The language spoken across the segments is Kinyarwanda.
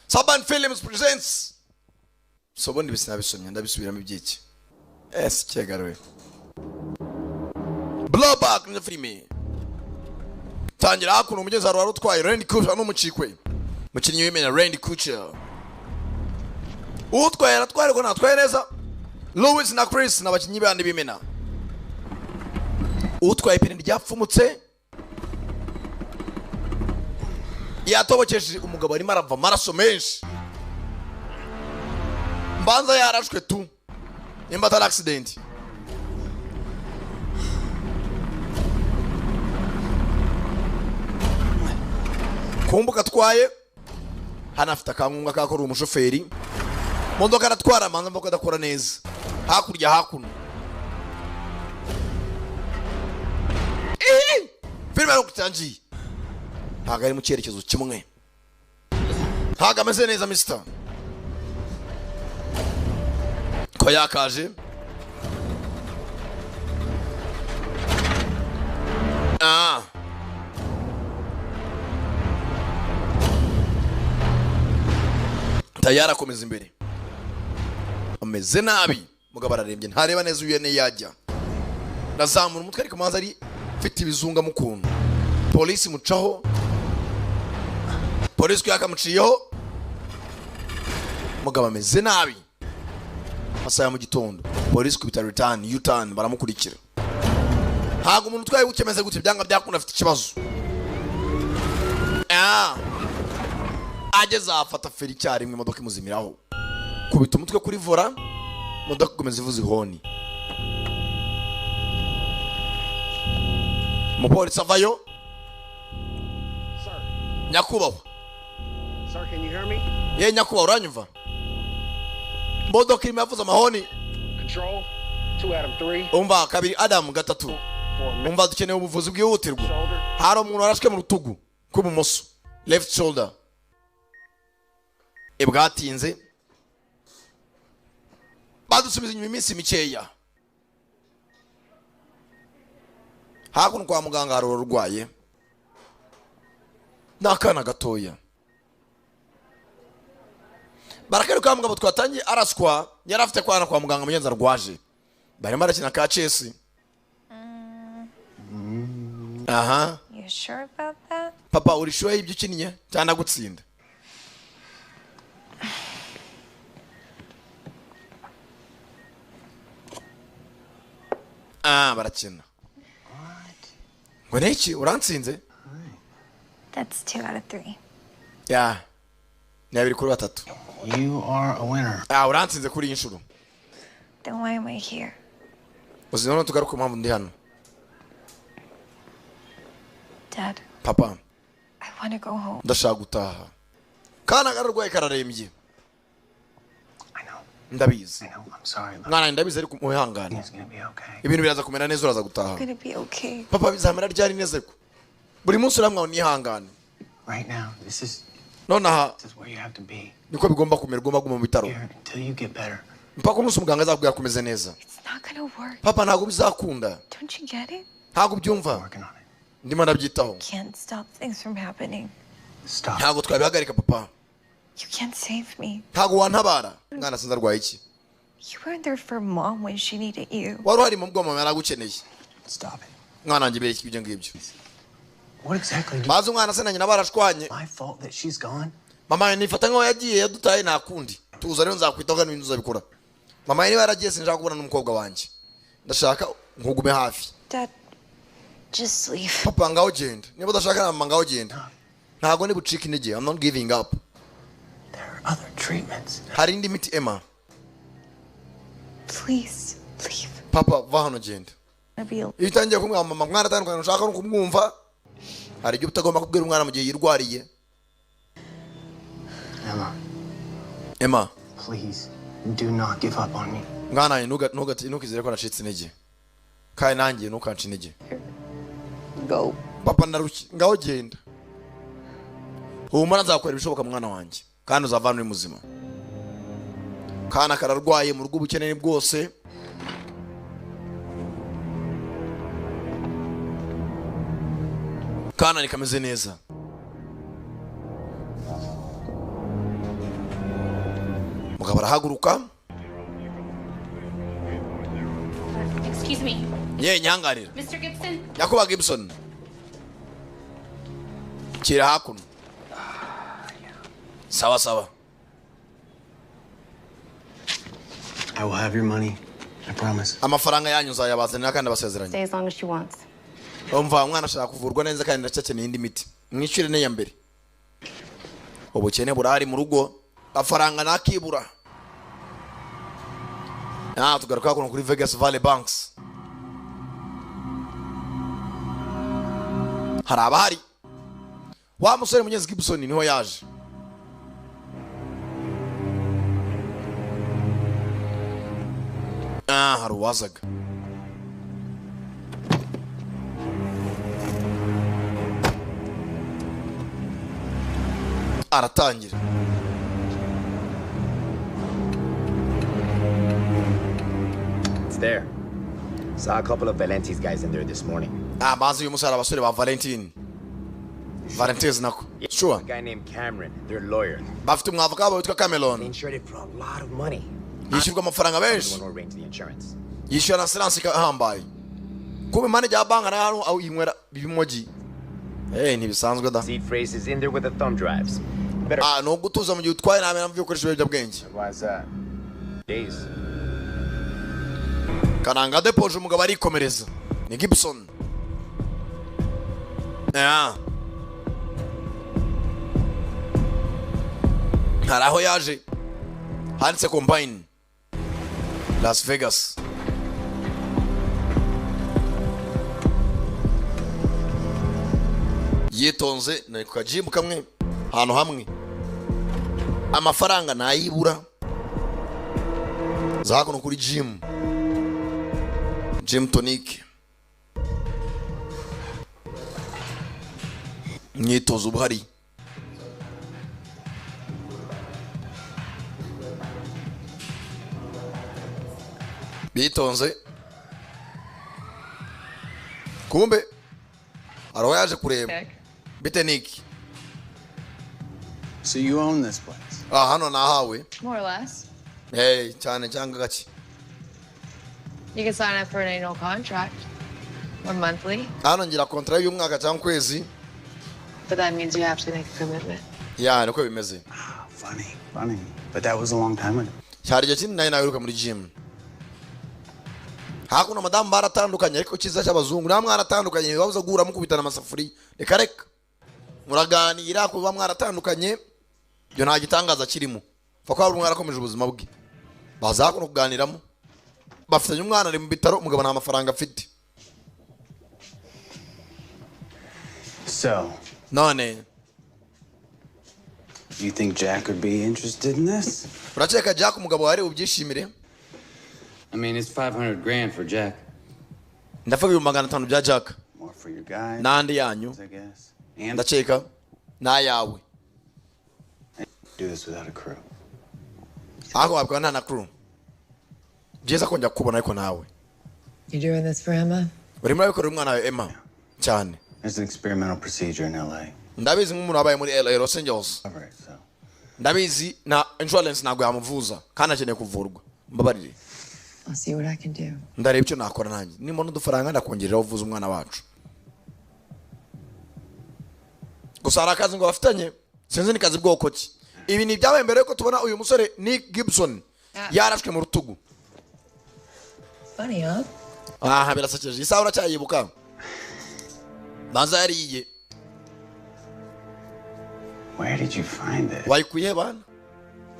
Saban Films presents. So ubundi bisinabisomye ndabisubiramo ibyiki. Kyegaruye. Blowback ni filime. Tangira hakuno umugezi wari utwaye Randy Couture n'umucikwe. Mukinnyi w'imena Randy Couture. Utwaye aratware ko natwaye neza. Louis na Chris n'abakinnyi bandi b'imena. Utwaye ipine ryapfumutse. Yatobokeje umugabo arimo arava amaraso menshi. Mbanza yarashwe tu. Nimba atari accident. Kumbuka atwaye hanafite akangunga kakora umushoferi. Modoka aratwara manza mvuga adakora neza. Hakurya hakuno. Filime yarukutangiye. Ntago ari mu cyerekezo kimwe. Ntago ameze neza mister. Ko yakaje. Tayari akomeza imbere. Ameze nabi. Mugabo ararembye ntareba neza uyene yajya. Nazamura umutwe ariko manza ari mfite ibizunga mukuntu. Polisi mucaho. Polisi yakamuciyeho. Mugabo ameze nabi. Asaya mu gitondo. Polisi kubita return U-turn baramukurikira. Ntago umuntu twaye gukemeze gute byanga byakunda afite ikibazo. Ageze afata feri cyari imwe imodoka imuzimiraho. Kubita umutwe kuri vora. Imodoka ikomeza ivuza ihoni. Umupolisi avayo. Nyakubahwa. Sir, can you hear me? Ye nyakubahwa uranyumva? Imodoka irimo yavuza amahoni. Control 2 Adam 3. Umva kabiri Adam gatatu. Umva dukeneye ubuvuzi bwihutirwa. Hari umuntu arashwe mu rutugu rw'ibumoso. Left shoulder. Ibwatinze. Badusubiza inyuma iminsi mikeya. Hakuno kwa muganga hari urwaye. Nakana gatoya. Barakari kwa mugabo twatangiye araswa yarafite kwana kwa muganga mugenza rwaje. Barimo arakina ka chess. You sure about that? Papa uri sure ibyo ukinnye cyane gutsinda. Barakina. Ngo neki urantsinze? That's 2 out of 3. Yeah. Nabiri kuri batatu. You are a winner. Urantsinze kuri inshuro. Then why am I here? Uzino tugaruka mpamvu ndi hano. Dad, Papa, I want to go home. ndashaka gutaha. Kana gararwaye kararembye. I know. Ndabizi. I'm sorry. Mwana ndabizi ari kumuhangana. It's gonna be okay. Ibintu biraza kumera neza uraza gutaha. It's gonna be okay. Papa bizamera ryari neza ko. Buri munsi uramwa unihangana. Right now, this is Nonaha where you have to be. niko bigomba kumera ugomba guma mu bitaro. Here until you get better. Mpaka umunsi umuganga azakubwira kumeze neza. It's not gonna work. Papa ntago bizakunda. Don't you get it? Ntago byumva. Working on it. Ndimo ndabyitaho. Can't stop things from happening. Stop. Ntago twabihagarika papa. You can't save me. Ntago wantabara. Mwana sinza rwaye iki. You weren't there for Mom when she needed you. Wari uhari mu bwoma yaragukeneye. Stop it. Mwana wanjye bereke ibyo ngibyo. What exactly do Bazi umwana se na nyina barashwanye. my fault that she's gone? Mama nifata nkaho yagiye yadutaye nakundi. Tuza rero nzakwitaho kandi ibintu uzabikora. Mama niba yaragiye sinshaka kubona n'umukobwa wanjye. Ndashaka nkugume hafi. Dad, just leave. Papa ngaho genda. Niba udashaka na mama ngaho genda. Ntago ni bucika intege. I'm not giving up. There are other treatments. Hari indi miti Emma. Please, leave. Papa va hano genda. I'll be Iyo utangiye kumwamba mama mwana atandukanye ushaka no kumwumva. Hari ibyo utagomba kubwira umwana mu gihe yirwariye. Emma, Please, do not give up on me. mwana ntukizere ko nacitse intege. Kandi nanjye ntukanci intege. go. Papa ndarushye ngaho genda. Humura nzakora ibishoboka mwana wanjye kandi uzavana uri muzima. Kana kararwaye mu rugo ubukeneye bwose. Kana nikameze neza. umugabo arahaguruka. Excuse me, Ye nyangarira. Mr. Gibson. Yakuba Gibson. Kira hakuno. Sawa sawa. I will have your money. I promise. Amafaranga yanyu nzayabazanira kandi abasezeranye. Stay as long as she wants. Umva umwana ashaka kuvurwa neza kandi ndacakeneye indi miti. Mwicire ne ya mbere. Ubukene burahari mu rugo. Afaranga nakibura. Tugaruka kuno kuri Vegas Valley Banks. Harabahari. Wa musore Munyezi Gibson niho yaje. Haruwazaga. Aratangira. It's there. Saw a couple of Valenti's guys in there this morning. Bazi uyu musore abasore ba Valentine. Valentines nako. Sure. A guy named Cameron, their lawyer. Bafite umwavoka wabo witwa They Cameron. insured it for a lot of money. Yishurwa amafaranga The benshi. one who arranged the insurance. Yishura na silence ihambaye. Kuba manager ya banka naho au inywera bibimoji. Ntibisanzwe da. Seed phrases in there with the thumb drives. Better. No gutuza mu gihe utwaye nta mvyo ukoresha ibiyobyabwenge. Why's that? Days. Kananga depoje umugabo arikomereza. Ni Gibson. Haraho yaje. Handitse Combine. Las Vegas. Yitonze ni ku kajimu kamwe ahantu hamwe. Amafaranga nayibura. Zakuno kuri Gym tonic. Myitozo buhari. Bitonze. Kumbe araho yaje kureba. Bitenik. So you own this place? Hano nahawe. More or less. Cyane cyangwa gake. You can sign up for an annual contract. Or monthly. Hano ngira contract y'umwaka cyangwa kwezi. But that means you have to make a commitment. Niko bimeze. Funny. But that was a long time ago. Cyari gihe kinini nayiruka muri gym. Hakuno madamu baratandukanye ariko kiza cy'abazungu namwe aratandukanye babuza guhura mukubitana amasafuri. Reka. Muraganira kuba mwaratandukanye. Byo nta gitangaza kirimo. Fa kwa umwana akomeje ubuzima bwe. Bazakuno kuganiramo. Bafitanye umwana ari mu bitaro umugabo nta mafaranga afite. So, None. you think Jack would be interested in this? Uracheka Jack umugabo wari ubyishimire? I mean, it's $500,000 for Jack. Ndavuga 500 bya Jack. More for your guys, Nandi yanyu. I guess. And Ndacheka na yawe. do this without a crew. Ako wabwa nta na crew. Jeza konja kubona ariko nawe. You doing this for Emma? Uri muri bikora umwana wawe Emma. Cyane. There's an experimental procedure in LA. Ndabizi nk'umuntu wabaye muri LA Los Angeles. All right, so. Ndabizi na insurance ntabwo yamuvuza kandi akeneye kuvurwa. Mbabarire. I'll see what I can do. Ndareba icyo nakora nanjye. Nimbona udufaranga ndakongerera uvuza umwana wacu. Gusa hari akazi ngo bafitanye. Sinzi ni kazi bwoko ki. Ibi ni byabaye mbere yuko tubona uyu musore Nick Gibson yarashwe mu rutugu. Funny, huh? Birasekeje. Isaha uracyayibuka. Banza yariye. Where did you find it? Wayikuye bana?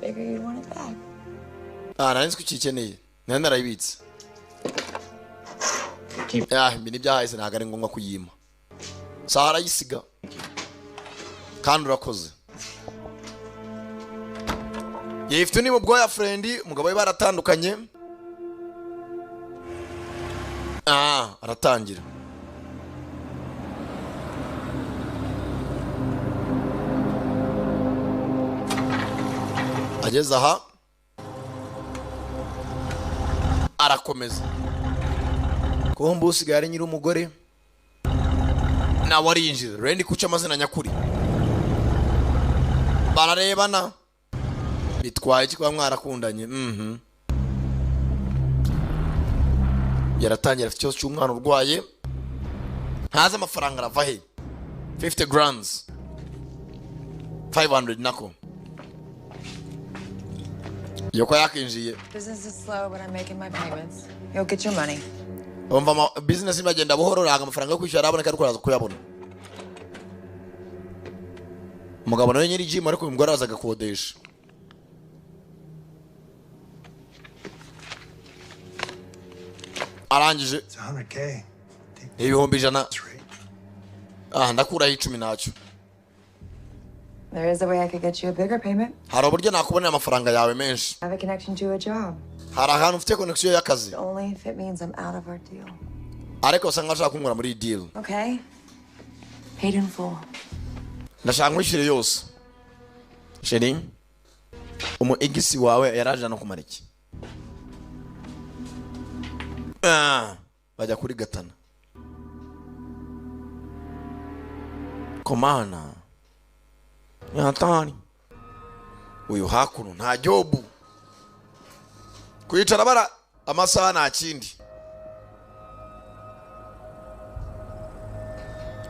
Figure you'd want it back. Nari nzi ko ukikeneye. Nari narayibitse. Ibi ni byahise ntabwo ari ngombwa kuyima. Saha arayisiga. Kandi urakoze. Yifite ni mu boyfriend, umugabo we baratandukanye. Aratangira. Ageze aha arakomeza. Kombo usigare nyiri umugore nawe arinjira. Rendi kuca amazina nyakuri. Bararebana. bitwaye iki kuba mwarakundanye yaratangira afite ikibazo cy'umwana urwaye ntazi amafaranga arava he 50 grands 500 nako yoko yakinjiye Business is slow, but I'm making my payments. You'll get your money. umva business imagenda buhoro raga amafaranga yo kwishyura araboneka ariko araza kuyabona umugabo nawe nyiri gym ariko umugore araza agakodesha arangije It's 100K. ibihumbi ijana That's right. ndakuraho 10 nacyo There is a way I could get you a bigger payment. hari uburyo nakubonera amafaranga yawe menshi I have a connection to a job. hari ahantu ufite connection y'akazi Only if it means I'm out of our deal. ariko usanga ashaka kunkura muri iyi deal Okay? Paid in full. ndashaka nkwishyure yose sheri umu igisi wawe yaraje no kumara iki bajya kuri gatana komana yatani uyu hakuno nta jobu kwicara bara amasaha nta kindi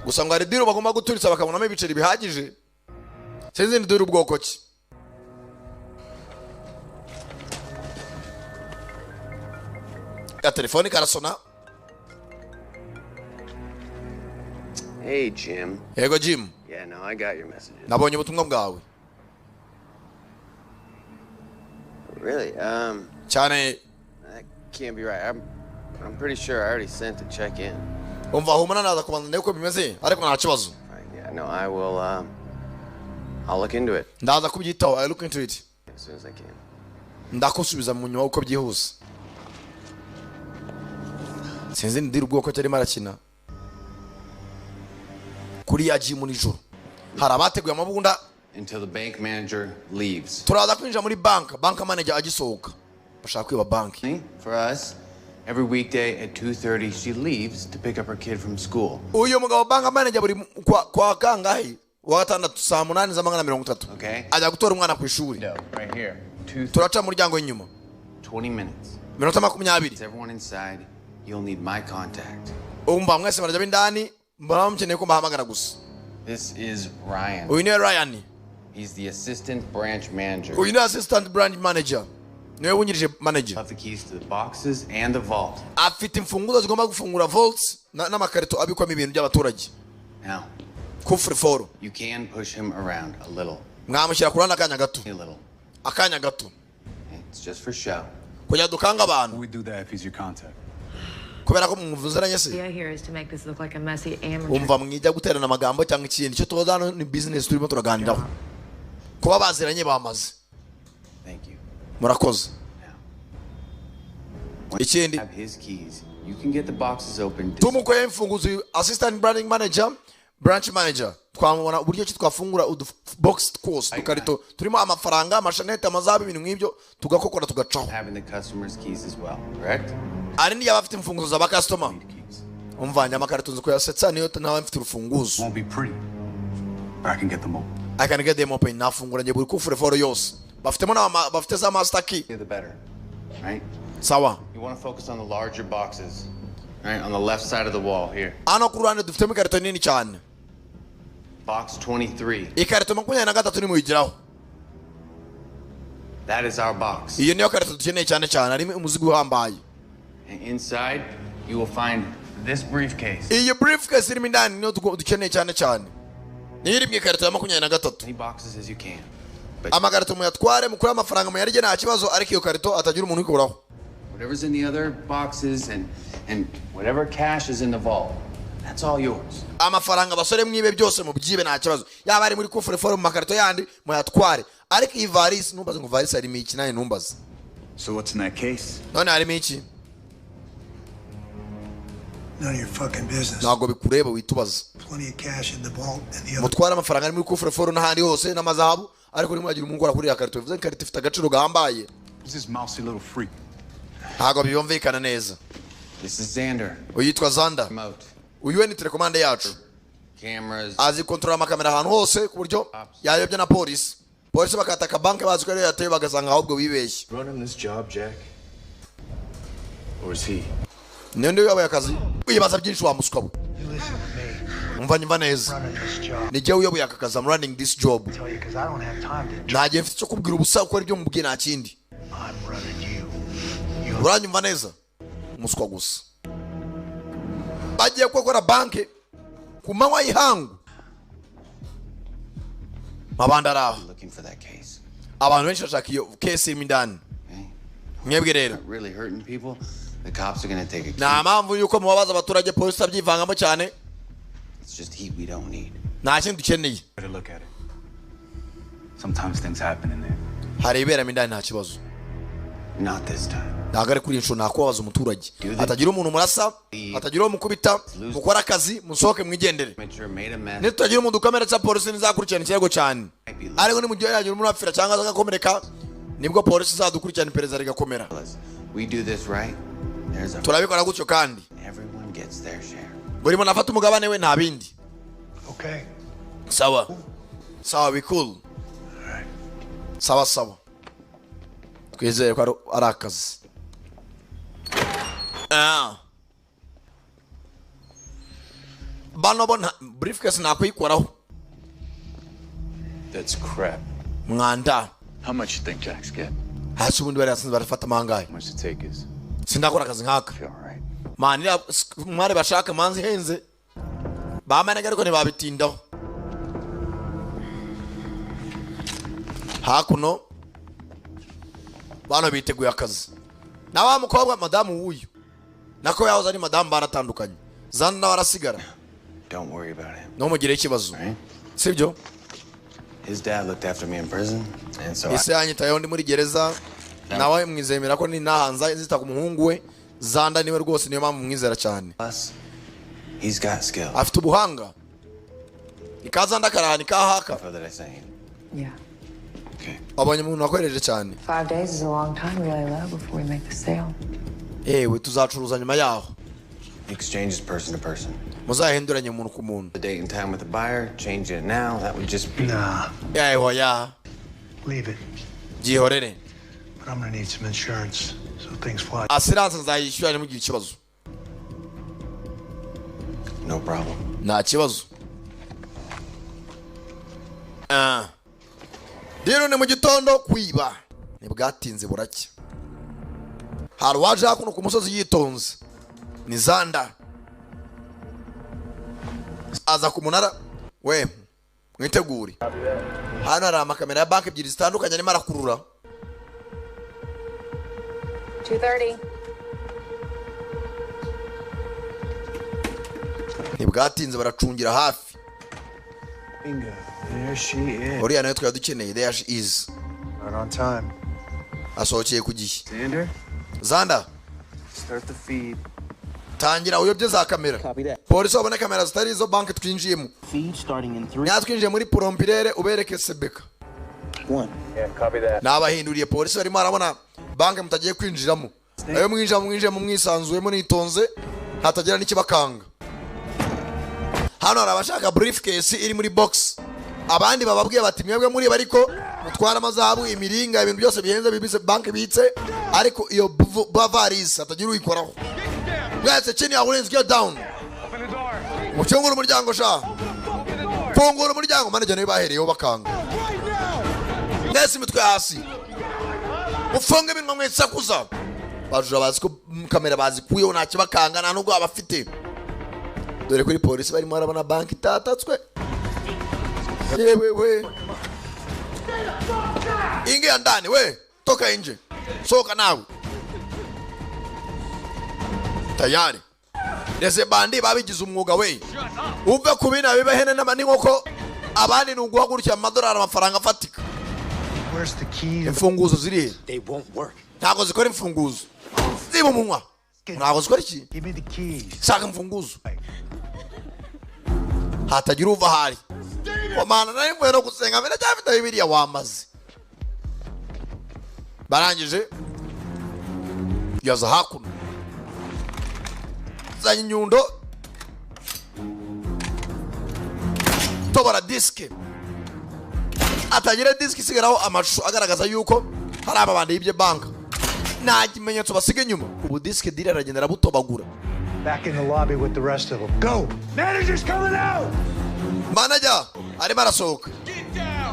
gusa ngo hari diro bagomba guturitsa bakabonamo ibiceri bihagije sinzi ni diro ubwoko ki ya telefoni karasona Hey, Jim. yego Jim Yeah, no, I got your messages. nabonye ubutumwa bwawe Really? cyane That can't be right. I'm pretty sure I already sent the check in. umva humana naza kubanza ndebe ko bimeze ariko nta kibazo Fine, yeah, no, I will, I'll look into it ndaza kubyitaho I look into it as soon as I can. ndakusubiza mu nyuma uko byihuse sinzi ni diro ubwoko cyarimo arakina kuri ya Jim nijoro hari abateguye amabunda Until the bank manager leaves. turaza kwinjira muri bank manager agisohoka bashaka kwiba banki For us, every weekday at 2:30, she leaves to pick up her kid from school. uyu mugabo bank manager buri kwa kangahe wa gatandatu saa 8:30 Okay? ajya gutora umwana ku ishuri No, right here. 2:30. turaca mu muryango w'inyuma 20 minutes. minota 20 It's everyone inside. You'll need my contact. umva mwese barajya bindani mbona mukeneye ko mbahamagara gusa This is Ryan. uyu ni Ryan He's the assistant branch manager. uyu ni assistant brand manager niwe wungirije manager Have the keys to the boxes and the vault. afite imfunguzo zigomba gufungura vaults n'amakarito abikwamo ibintu by'abaturage Now, kufuri foro you can push him around a little. mwamushyira ku ruhande akanya gato A little. akanya gato It's just for show. kugira dukanga abantu We do that if he's your contact. kubera ko muvuzeranye se The idea here is to make this look like a messy amateur. umva mwijya guterana amagambo cyangwa ikindi icyo tubaza hano ni business turimo turaganiraho kuba baziranye bamaze Thank you. murakoze Once you ikindi have his keys, you can get the boxes open. tumukoye imfunguzo assistant branding manager branch manager twamubona uburyo ki twafungura box course dukarito turimo amafaranga amashanete amazabu ibintu nk'ibyo tugakokora tugacaho Having the customer's keys as well, correct? ari niyo abafite imfunguzo za bakastoma Need keys. umvanye amakarito nzi kuyasetsa niyo nawe mfite urufunguzo Won't be pretty, but I can get them open. I can get them open nafungura ngiye buri kufure foro yose bafitemo bafite za master key The better, right? sawa You want to focus on the larger boxes, right? On the left side of the wall here. hano ku ruhande dufitemo ikarito nini cyane Box 23. ikarito 23 nimuyigiraho That is our box. iyo niyo karito dukeneye cyane cyane harimo umuzigo uhambaye And inside, you will find this briefcase. iyi briefcase irimo indani niyo dukeneye cyane cyane niyo iri mu ikarito ya 23 Many boxes as you can. amakarito muyatware mukure amafaranga muyarye nta kibazo ariko iyo karito atagira umuntu uyikuraho Whatever's in the other boxes and whatever cash is in the vault, that's all yours. amafaranga abasore mwibe byose mubyibe nta kibazo yaba ari muri kufure foro mu makarito yandi muyatware ariko iyi varisi numbaze ngo varisi harimo iki nawe numbaze So what's in that case? none harimo iki None of your fucking business. ntabwo bikureba witubaza Plenty of cash in the vault and the other. mutware amafaranga ari muri kufure foro n'ahandi hose n'amazahabu ariko urimo uragira umuntu ukora kuri iriya karito bivuze ko ikarito ifite agaciro gahambaye Who's this mousy little freak? ntabwo byumvikana neza This is Xander. uyitwa Zanda Remote. uyu we ni telekomande yacu Cameras. azi kontrola amakamera ahantu hose ku buryo yayobya na polisi polisi bakataka banki bazi ko ariyo yateye bagasanga ahubwo bibeshye. Running this job, Jack? Or is he? Nende yabaye akazi wibaza byinshi wa muswa we. You listen to me. Umva nyumva neza. Running this job. Ni jyewe uyoboye aka kazi. I'm running this job. Tell you because I don't have time to. Ntagiye mfite cyo kubwira ubusa ukora ibyo mubwiye nta kindi. I'm running you. Uranyumva neza umuswa gusa. Bagiye gukora banki ku manywa y'ihangu. Mabandara. Looking for that case. Abantu benshi bashaka iyo case irimo indani. Mwebwe rero. Really hurting people. The cops are gonna take a key. Nta mpamvu yuko mubabaza abaturage polisi abyivangamo cyane. It's just heat we don't need. Nta kintu dukeneye. Better look at it. Sometimes things happen in there. Hari iberamo indani nta kibazo. Not this time. Ntabwo ari kuri inshuro nakubabaza umuturage. Atagira umuntu murasa, atagira umukubita, mukora akazi, musohoke mwigendere. Nitutagira umuntu ukomeretsa polisi nizakurikirana ikirego cyane. Ariko ni mu gihe yagira umuntu apfira cyangwa agakomereka nibwo polisi izadukurikirana iperereza rigakomera. We do this right. There's a turabikora gutyo kandi. Everyone gets their share. Buri muntu afata umugabane we nta bindi. Okay. Sawa. Sawa, we cool. Sawa sawa. Twizere ko ari akazi. Bano bona briefcase nakwikoraho. That's crap. Mwanda. How much you think Jack's get? Hasi ubundi bari asinze barafata mangaye. How much to take is? Sindakora akazi nkaka. All right. Mani mwari bashaka manzi henze. Bamanaga ariko ntibabitindaho. Hakuno bano biteguye akazi. Na wa mukobwa madamu wuyu. Nako yahoze ari madamu baratandukanye. Zana na warasigara. Don't worry about him. No mugire ikibazo. Sibyo? His dad looked after me in prison and so Ise yanyitayeho ndi muri gereza. Nawe mwizemera ko ni nahanza nzita ku muhungu we. Zanda niwe rwose niyo mpamvu mwizera cyane. He's got skill. Afite ubuhanga. Ikaza ndakarani kahaka. Yeah. Abonye umuntu wakoreje cyane. 5 days is a long time, really low, before we make the sale. Ewe tuzacuruza nyuma yaho. Exchanges person to person. Muzahinduranye umuntu ku muntu. The date and time with the buyer, change it now, that would just be... Nah. Yeah. Leave it. Gihorere. But I'm gonna need some insurance, so things fly. Assurance nzayishyura nimugira ikibazo. No problem. Nta kibazo. Rero ni mu gitondo kwiba. Nibwatinze buracya. Hari waje hakuno ku musozi yitonze. Ni Zanda. Aza ku munara. We, mwitegure. Hano hari amakamera ya banki ebyiri zitandukanye arimo arakurura. 2:30. Nibwatinze baracungira hafi. Bingo. There she is. Uriya nayo twari dukeneye. There she is. Right on time. Asohokeye ku gihe. Xander? Zanda. Start the feed. Tangira uyobye za kamera. Polisi babone kamera zitari izo banki twinjiyemo. Feed starting in 3. Twinjiye muri Prompirere ubereke Sebeka. 1. Yeah, copy that. Nabahinduriye polisi barimo arabona banki mutagiye kwinjiramo. Ayo mwinjira mu mwisanzuwemo nitonze hatagira n'ikibakanga. Hano hari abashaka briefcase iri muri box. Abandi bababwiye bati mwebwe muri bariko mutwara amazahabu imiringa ibintu byose bihenze bibise banki bitse ariko iyo Bavaris atagira uyikoraho. Mwese chini ahulenzi get down. Mufungura umuryango sha. Fungura umuryango manager nayo bahereyeho bakanga. Nesi mitwe hasi. Mufunge ibintu mwetsakuza. Bajura bazi ko kamera bazikuyeho nta kibakanga nta nubwo abafite. Dore kuri polisi barimo arabona banki itatatswe. Yewe we. Ingia ndani we. Toka nje. Soka nawe. Tayari. Ndeze bandi babigize umwuga we. Uve kubina bibe hene n'amani nkoko abandi nuguhagurukira amadolari amafaranga afatika. Where's the key? Imfunguzo ziri. They won't work. Ntago zikora imfunguzo. Ziba munwa. Ntago zikora iki? Give me the keys. Saka imfunguzo. Hatagira uva hari. Omana nari mvuye no gusenga mbere cyafite Bibiliya wamaze. Barangije. Yaza hakuno. Zanye nyundo. Tobora diske. atagira disk isigaraho amashusho agaragaza yuko hari ababandi y'ibye banka nta kimenyetso basiga inyuma. Ubu disk dealer aragenda arabutobagura. Back in the lobby with the rest of them. Go! Manager's coming out! Manager arimo arasohoka.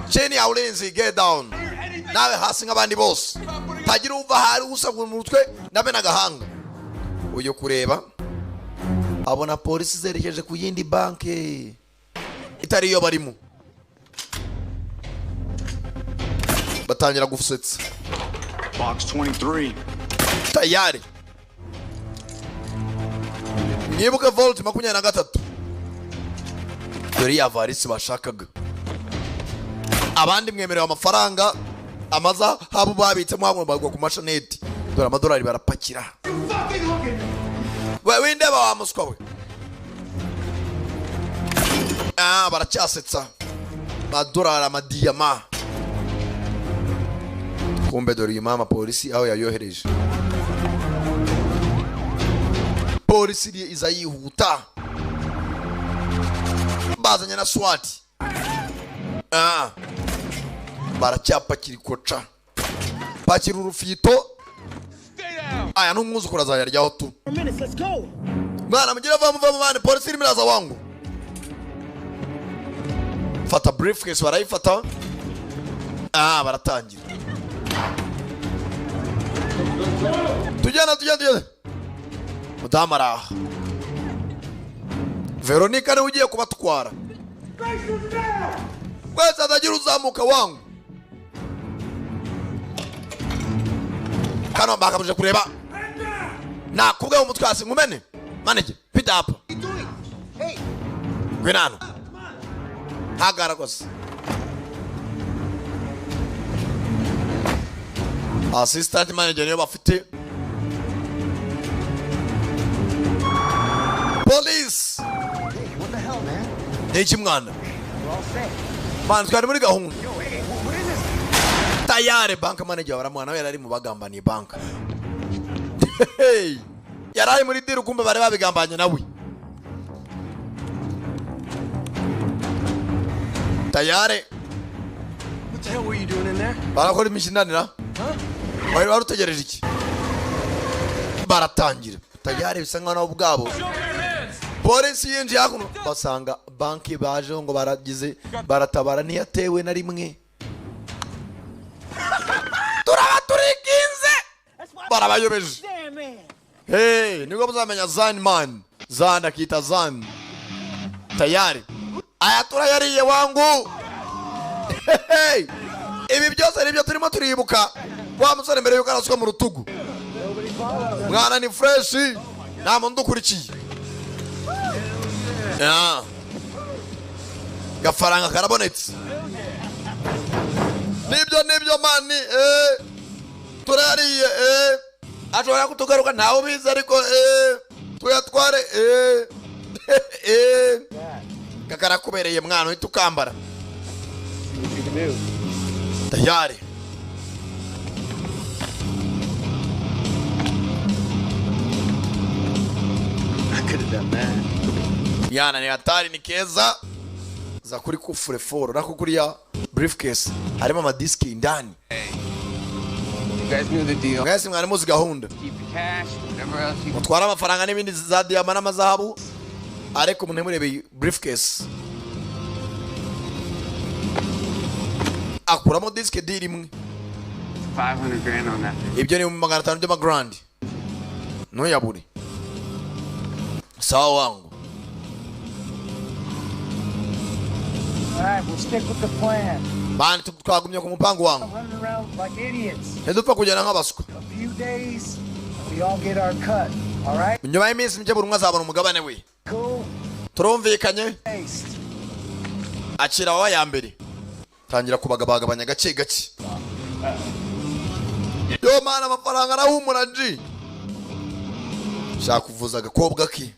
Cheni ya ulinzi, get down. Nawe hasi nk'abandi bose. Tagira uva hari usabwa mu mutwe nabe nagahanga. Uyo kureba abona polisi zerekeje ku yindi banke itari yo barimo. Batangira gufusetsa. Box 23. Tayari. Mwibuke Vault 23. Dore ya varisi bashakaga. Abandi mwemerewe amafaranga amaza habo babitsemo hamwe bagwa ku mashaneti. Dore amadolari barapakira. We ndeba wa muswa we. Baracyasetsa. Madolari amadiyama. Kumbe dore mama polisi aho yayohereje. Polisi iza yihuta. Bazanye na SWAT. Baracyapakira ikoca. Pakira urufito. Aya n'umwuzukuru azayaryaho tu. Mwana mugira vamu bane polisi irimo iraza wangu. Fata briefcase barayifata. Baratangira. Tujyana. Mudamara. Veronica niwe ugiye kubatwara. Wese atagira uzamuka wangu. Kano bakabuje kureba. Nakubwe umutwasi ngumene. Manager, pita hapa. Hey. Gwenano. Hagara kose. Assistant manager niyo bafite. Police. Hey, what the hell, man? Niki mwana. We're all set. Man, twari muri gahunda. Yo, hey, what is this? Tayari bank manager baramwana yari mu bagambaniye bank. Hey. Yaraye muri diru kumbe bare babigambanye nawe. Tayari. What the hell were you doing in there? Barakora imishinanira. Wari warutegereje iki? Baratangira. Tayari bisa nk'aho ubwabo. Polisi yinjiye hakuno basanga banki baje ngo baragize baratabara ntiyatewe na rimwe. Turikinze. Barabayobeje. Hey, niko muzamenya Zan man. Zan akita Zan. Tayari. Aya turayariye wangu. Hey. Ibi byose nibyo turimo turibuka. Wa musore mbere yuko arasuka mu rutugu. Mwana ni fresh. Nta muntu ukurikiye. Gafaranga karabonetse. Nibyo mani turariye ashobora kutugaruka ntawe ubizi ariko tuyatware kakara kubereye mwana uhita ukambara. Tayari. I could have done that. Yana ni hatari ni keza za kuri kufure foro nako kuri ya briefcase harimo amadiski indani. You guys knew the deal. Mwese mwari muzi gahunda. Keep your cash, whatever else you mutwara amafaranga n'ibindi za diamana n'amazahabu ariko umuntu murebe briefcase akuramo disk deal imwe. 500 grand on that. Ibyo ni 500 by'amagrand. No yaburi. Sawa wangu. All right, we'll stick with the plan. Bani twagumye ku mupango wangu. Running around like idiots. Ntidupfa kugenda nk'abaswa. A few days, we all get our cut. All right? Nyuma y'iminsi mike buri umwe azabona umugabane we. Cool. Turumvikanye. Taste. Akira wa ya mbere. Tangira kubagabagabanya gace gace. Yo mana amafaranga arahumura nji. Shaka kuvuza agakobwa ke.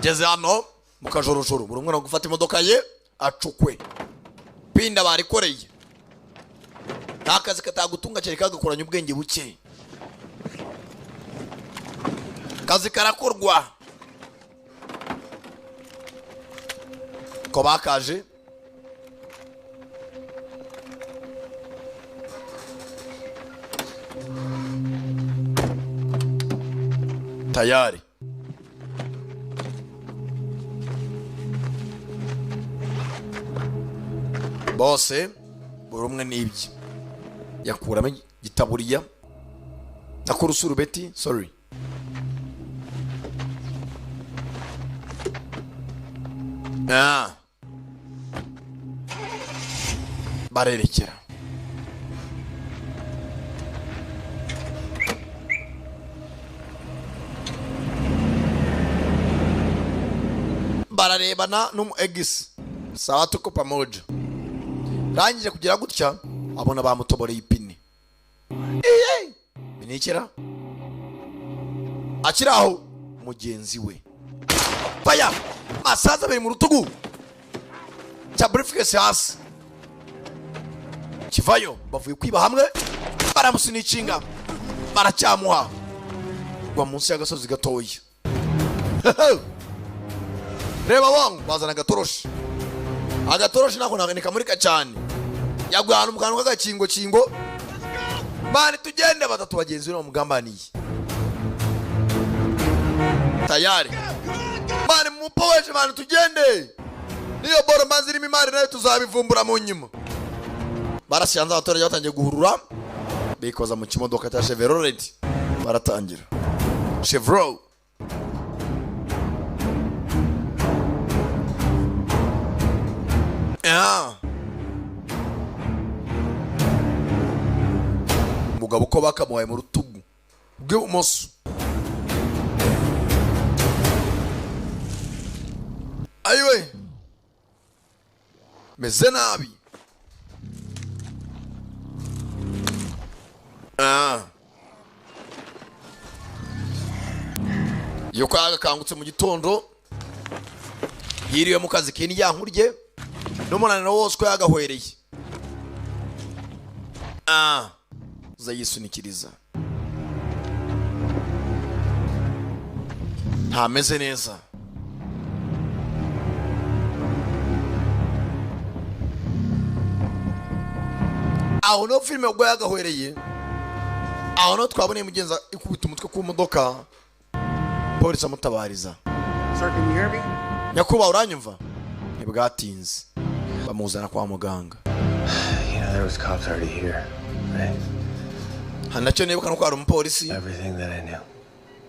Geze hano mukajorojoro buri umwe no gufata imodoka ye acukwe. Pinda barikoreye. Ntakazi katagutunga cyari kagakoranya ubwenge buke. kazi karakorwa ko bakaje tayari bose buri umwe n'ibye yakuramo gitaburiya akora usurubeti sorry barerekera bararebana n'umu egisi sawa tuko pamoja rangije kugira gutya abona bamutoboreye ipine binikira akiraho mugenzi we baya asaza bari mu rutugu cya briefcase hasi kivayo bavuye kwiba hamwe baramusinicinga baracyamuha gwa munsi y'agasozi gatoya reba wangu bazana agatoroshi nako nikamurika cyane yaguye ahantu mu kantu k'agakingo bani tugende batatu bagenzi be bamugambaniye tayari bani mupoweje bani tugende niyo boro mazi irimo imari nayo tuzabivumbura mu nyuma barasyanza abaturage batangiye guhurura bikoza mu kimodoka cya Chevrolet baratangira Chevrolet umugabo uko bakamuhaye mu rutugu rw'ibumoso ayiwe meze nabi iyo kagakangutse mu gitondo yiriwe mu kazi kindi yankurye n'umunaniro wose ko yagahwereye zayisunikiriza ntameze neza aho no filime ubwo yagahwereye aho no twaboneye mugenza ikubita umutwe ku modoka polisi amutabariza nyakuba uranyumva ntibwatinze bamuzana kwa muganga There was cops already here, right? Hanacyo nibuka nuko ari umupolisi. Everything that I knew.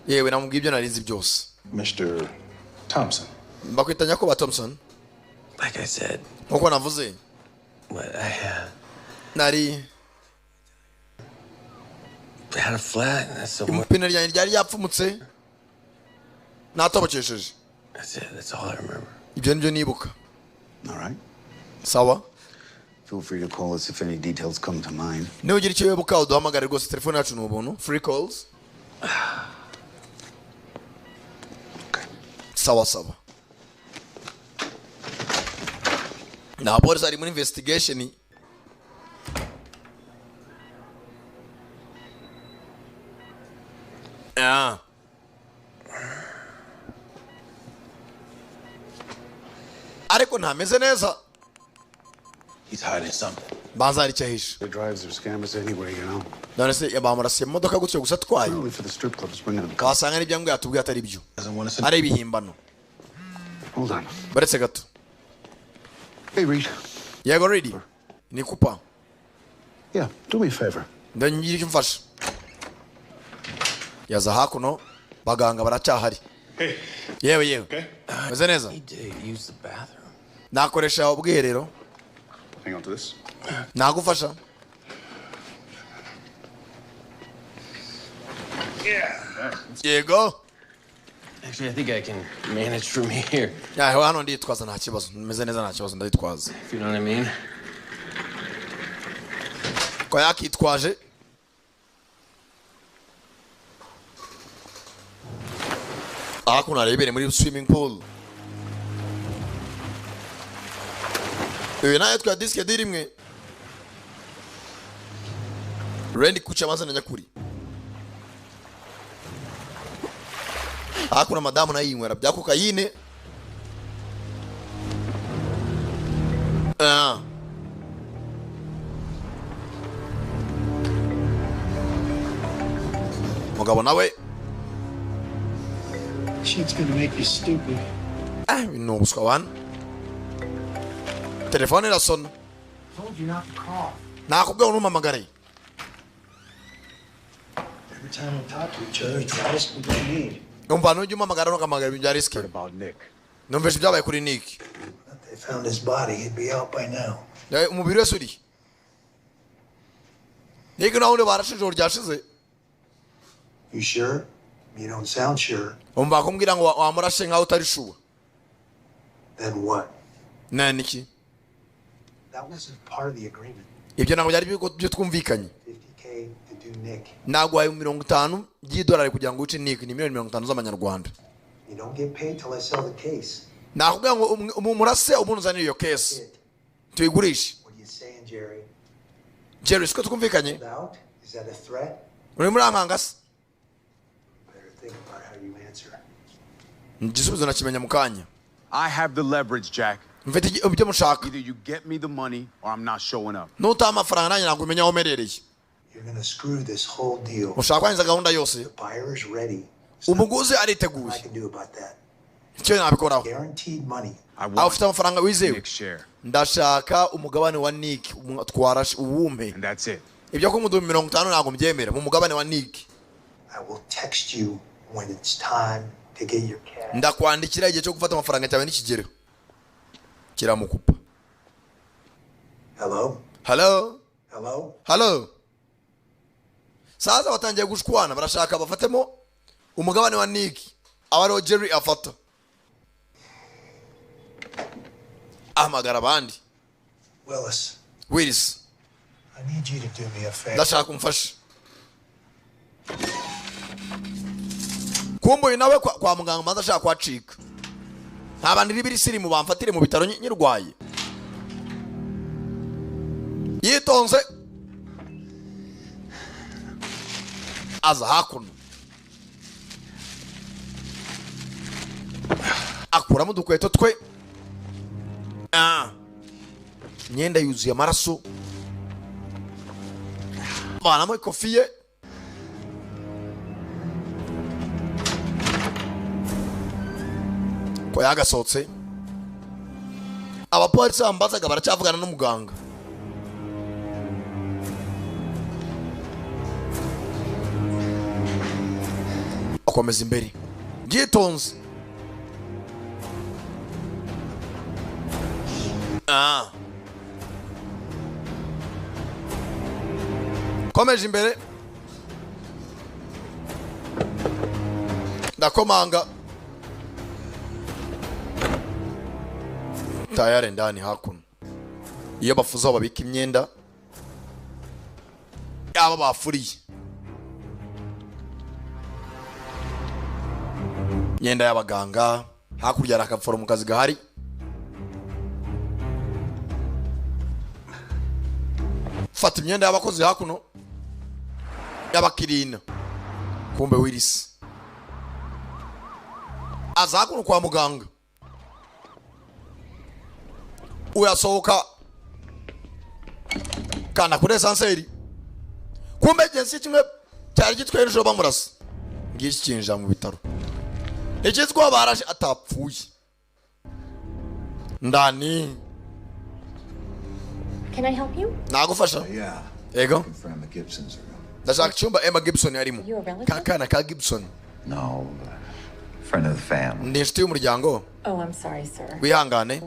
Yewe namubwiye ibyo narinzi byose. Mr. Thompson. Bakwita Nyakuba Thompson. Like I said. Nkuko navuze. What I had. Nari. I had a flat and that's the one. Impine ryanjye ryari yapfumutse. Natobokesheje. That's it. That's all I remember. Ibyo nibyo nibuka. All right. Sawa. Feel free to call us if any details come to mind. Niba ugira icyo wibuka uduhamagare rwose telefone yacu ni ubuntu. Free calls. Sawa sawa. Na polisi ari muri investigation. Ariko ntameze neza. He's hiding something. Bazari cyahisha. The drives are scammers anyway, you know. None se yabamurasiye imodoka gutyo gusa twaye. Only for the strip clubs bringing them. Kasanga n'ibyo ngo yatubwiye atari byo. Ari ibihimbano. Hold on. Baretse gato. Hey, Reed. Yego ready. Nikupa. Yeah, do me a favor. Ndanyiri kimfasha. Yaza hakuno baganga baracyahari. Hey. Yewe. Okay. Meze neza. Use the bathroom. Nakoresha ubwiherero. Hang on to this. Nagufasha. Yeah. Yego. Actually, I think I can manage from here. Yeah, hano nditwaza nta kibazo. Meze neza nta kibazo nditwaza. If you know what I mean. Ko yakitwaje. Ako narebere muri swimming pool. Nayo twa disk dirimwe. Randy kucha maza na Nyakuri. hakuna madamu nayo yinywera bya kokayine. Mugabo nawe Shit's gonna make you stupid. No busca wan. Telefone irasona. Told you not to call. Nakubwiye unumamagare. Every time we talk to each other, it's the risk we don't need. Umva nujya umamagara nukamagara ibya risk. About Nick. Numvise byabaye kuri Nick. If they found his body, he'd be out by now. Umubiri wese uri. Nick nawe barashije ryashize. You sure? You don't sound sure. Umva kumbwira ngo wamurashe nkaho utari shuwa. Then what? Niki? That wasn't part of the agreement. Ibyo ntabwo byari byo twumvikanye. 50K to do Nick. Nagwaye $50 kugira ngo uce Nick ni $50 z'amanyarwanda. You don't get paid till I sell the case. Nakubwira ngo umurase umunuzanire iyo case. Tuyigurishe. What are you saying, Jerry? Jerry, siko twumvikanye? Doubt? Is that a threat? Uri muri ankangase? Better think about how you answer. Igisubizo nakimenya mu kanya. I have the leverage, Jack. Mfite ibyo mushaka. Either you get me the money or I'm not showing up. Nuta amafaranga nanjye nakumenya aho merereye. You're gonna screw this whole deal. Mushaka kwanza gahunda yose. The buyer is ready. Umuguzi ariteguye. I can do about that. Icyo nabikoraho. Guaranteed money. Afite amafaranga wizewe. Nick's share. Ndashaka umugabane wa Nick twara uwumpe. And that's it. Ibyo ko mu 50 ntabwo mbyemera mu mugabane wa Nick. I will text you when it's time to get your cash. Ndakwandikira igihe cyo gufata amafaranga cyawe n'ikigero. Kiramukupa. Hello? Hello? Hello? Hello? Sasa watangiye gushwana barashaka bafatemo umugabane wa Nick. Abaro Jerry afata. Amagara bandi. Willis. I need you to do me a favor. Ndashaka kumfasha. Kumboye nawe kwa muganga maze ashaka kwacika. Ntabandi ribiri siri mu bamfatire mu bitaro nyirwaye. Yitonze. Aza hakuno. Akuramo dukweto twe. Myenda yuzuye amaraso. Banamo ikofi ye. Ko yagasohotse. Abapolisi bambazaga baracyavugana n'umuganga. Akomeza imbere. Gitonze. Komeje imbere. Ndakomanga. Tayari ndani hakuno. Iyo bafuza babika imyenda. Aba bafuriye. Myenda y'abaganga. Hakurya arakaforo mu kazi gahari. Fata imyenda y'abakozi hakuno. Y'abakirina. Kumbe Willis. Aza hakuno kwa muganga. Uyasohoka. Kana kuri esanseri. Kumbe jensi kimwe cyari gitwaye ejo bamurasa. Ngiki kinjira mu bitaro. Ikizwa baraje atapfuye. Ndani. Can I help you? Nagufasha? Yeah. Ego. For Emma Gibson's room. Ndashaka cyumba Emma Gibson yarimo. You a relative? Kakana ka Gibson. No, friend of the family. Ndi inshuti y'umuryango. Oh, I'm sorry, sir. Wihangane.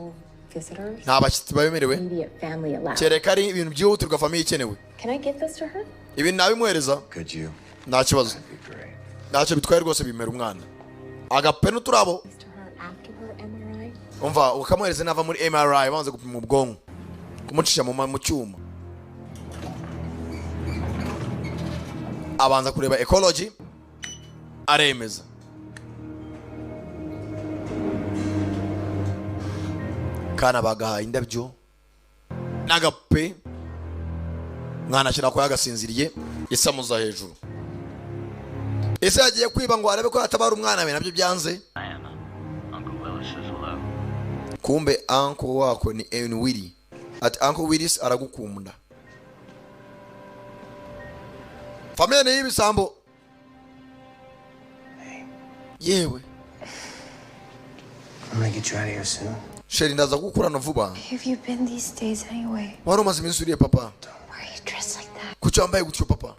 Visitors? Nta bashyitsi babemerewe. Immediate family allowed. Kereka ari ibintu byihutirwa famiye ikenewe. Can I give this to her? Ibi nabimwereza. Could you? Nta kibazo. That'd be great. Ntacyo bitwaye rwose bimera umwana. Agapenu turabo. To her after her MRI? Umva ukamwereza nava muri MRI banze gupima ubwonko. Kumucisha mu cyuma. Abanza kureba ecology. Aremeza. Kana bagaha indabyo. Nagape. Mwana ashyira ko yagasinziriye isamuza hejuru. ese yagiye kwiba ngo arebe ko yatabara umwana we nabyo byanze. Kumbe uncle wako ni Willy. Ati Uncle Willis aragukunda. Familia ni ibisambo. Yewe. I'm gonna get you out of here soon. Sheri ndaza gukurana vuba. Have you been these days anyway? Wari umaze iminsi uriye papa. Why are you dressed like that? Kuki wambaye gutyo papa?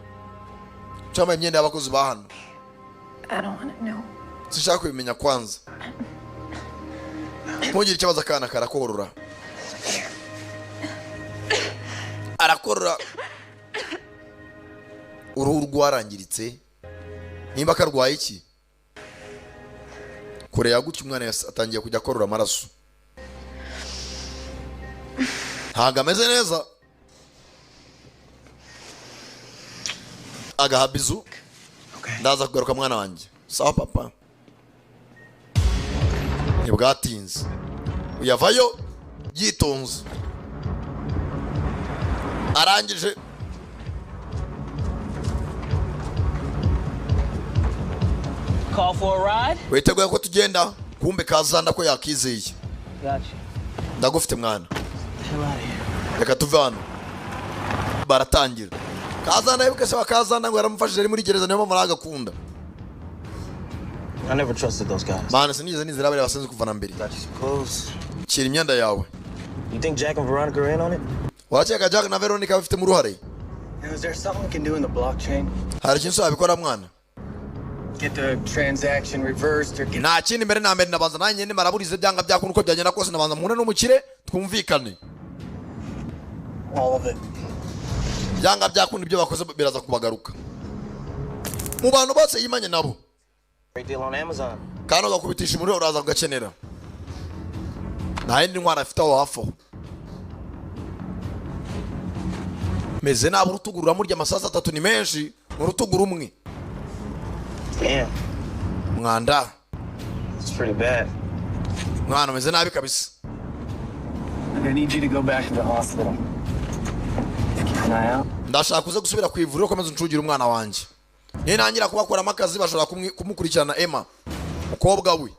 Kuki wambaye imyenda y'abakozi ba hano? I don't want to know. Sinshaka kubimenya kwanza. Ntugire ikibazo akana karakorora. Arakorora. Uruhu rwarangiritse. Nimba karwaye iki? Kure yagutse umwana atangiye kujya akorora amaraso. Ntago ameze neza. Agahabizu. Ndaza kugaruka mwana wanjye. Sawa papa. Ntibwatinze. Uyavayo yitonze. Arangije. Call for a ride? Witeguye ko tugenda? Kumbe kazanda ko yakizeye. Gotcha. Ndagufite mwana. Reka tuve hano. Baratangira. Kazanda yibuke se bakazanda ngo yaramufashije ari muri gereza niyo mpamvu aragakunda. I never trusted those guys. Mana sinigeze nizera abari basenze kuvana mbere. Kira imyenda yawe. You think Jack and Veronica are in on it? Wacyeka Jack na Veronica bafite mu ruhare. Is there something we can do in the blockchain? Hari ikintu wabikora mwana? Get the transaction reversed or get... Nta kindi mbere na mbere nabanza nanjye ni maraburize byanga byakuntu uko byagenda kose nabanza muhune n'umukire twumvikane. All of it. Byanga byakuntu ibyo bakoze biraza kubagaruka. Mu bantu bose yimanye nabo. Great deal on Amazon. Kandi ugakubitisha umuriro uraza kugakenera. Nta yindi ntwara afite aho hafi. Meze nabi urutugu ruramurya amasaha 3 ni menshi mu rutugu rumwe. Damn. Mwanda. It's pretty bad. Mwana meze nabi kabisa. I need you to go back to the hospital. Keep an eye out. Ndashaka kuze gusubira ku ivuriro komeza uncugira umwana wanjye. Niyo nangira kubakora amakazi bashobora kumukurikirana Emma. Mukobwa we.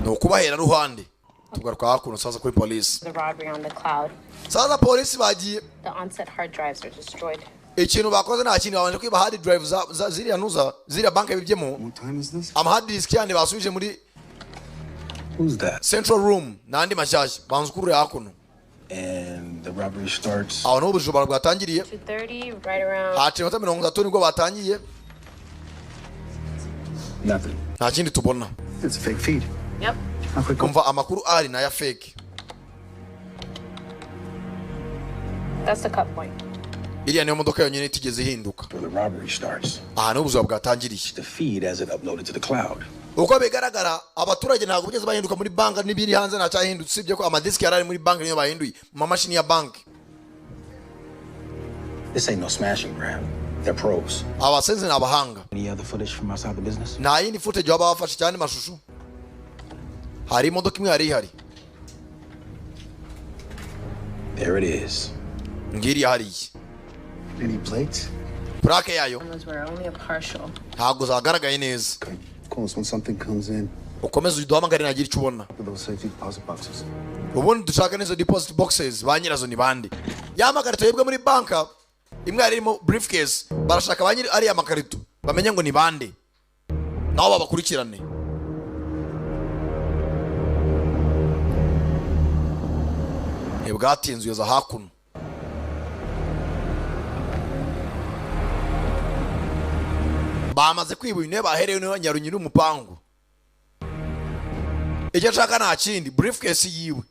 No kubahera ruhande. Tugaruka hakuno sasa kuri police. The robbery on the cloud. Sasa police bagiye. The onset hard drives are destroyed. Ikintu bakoze nta kintu babanje kwiba hard drive za ziriya nuza ziriya banke bibyemo. What time is this? Am hard disk yandi basubije muri Who's that? Central room nandi mashyashya banzukuru hakuno. And the robbery starts. Aho no bujubara bwatangiriye. 2:30, right around. Ati 30 nibwo batangiye. Nothing. Nta kindi tubona. It's a fake feed. Yep. Kumva amakuru ari na ya fake. That's the cut point. Iriya niyo modoka yonyine itigeze ihinduka. Where the robbery starts. Aha no buzaba bwatangiriye. The feed as it uploaded to the cloud. Uko bigaragara abaturage ntabwo bigeze bahinduka muri bank n'ibiri hanze nta cyahindutse sibyo ko amadiski yarari muri bank niyo bahinduye mu mashini ya bank. This ain't no smash and grab. They're pros. Abasenze n'abahanga. Any other footage from outside the business? Nta yindi footage baba bafashe cyane mashusho. Hari imodoka imwe yari ihari. There it is. Ngiri hariye. Any plates? Plaque yayo. Those were only a partial. Ntabwo zagaragaye neza. Call us when something comes in. Ukomeza uduhamagare nagira icyo ubona. Those safety deposit boxes. Ubundi dushaka n'izo deposit boxes ba nyirazo ni bande. Ya makarito yebwe muri banka imwe yari irimo briefcase barashaka ba nyiri ari ya makarito bamenye ngo ni bande. Naho babakurikirane. Bwatinze yoza hakuno. Bamaze kwiba intebe baherewe no nyarunyiri umupangu. Icyo nshaka nta kindi briefcase yiwe.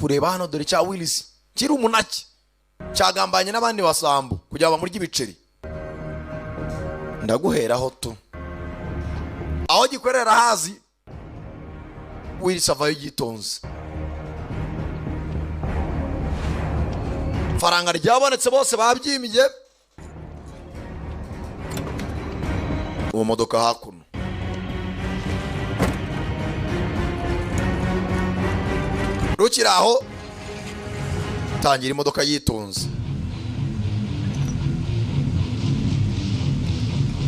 Kureba hano dore cya Willis kiri umunaki cyagambanye n'abandi basambu kujya bamurya ibiceri. Ndaguheraho tu. Aho gikorera hazi Willis avayo gitonze. Faranga ryabonetse bose babyimiye. Uwo modoka hakuno. Rukiraho tangira imodoka yitonze.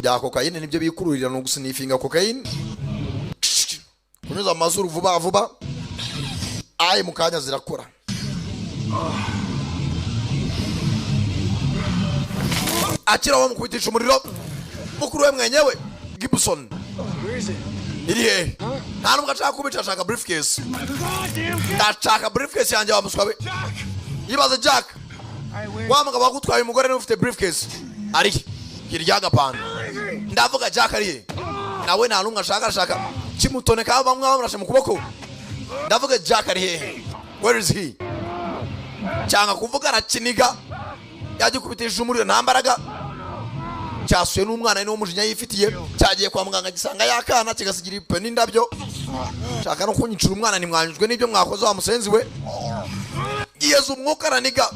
bya kokayine nibyo bikururira no gusinifinga kokayine kunyuza amazuru vuba vuba aye mukanya zirakora akira wa mukubitisha umuriro mukuru we mwenyewe Gibson iri he nta nubwo ashaka kubica ashaka briefcase ndashaka briefcase yanjye wa muswabe yibaze Jack wa mugabo wagutwaye umugore niwe ufite briefcase ari hirya gapana ndavuga Jack ari he nawe nta numwe ashaka kimutoneka bamwe bamurashe mu kuboko ndavuga Jack ari he where is he cyanga kuvuga arakiniga yaje kubitisha umuriro nta mbaraga cyasuye n'umwana no mujinya yifitiye cyagiye kwa muganga gisanga yakana kigasigira ipe n'indabyo shaka no kunyicira umwana ni mwanyujwe n'ibyo mwakoze wa musenzi we yiyeza umwuka araniga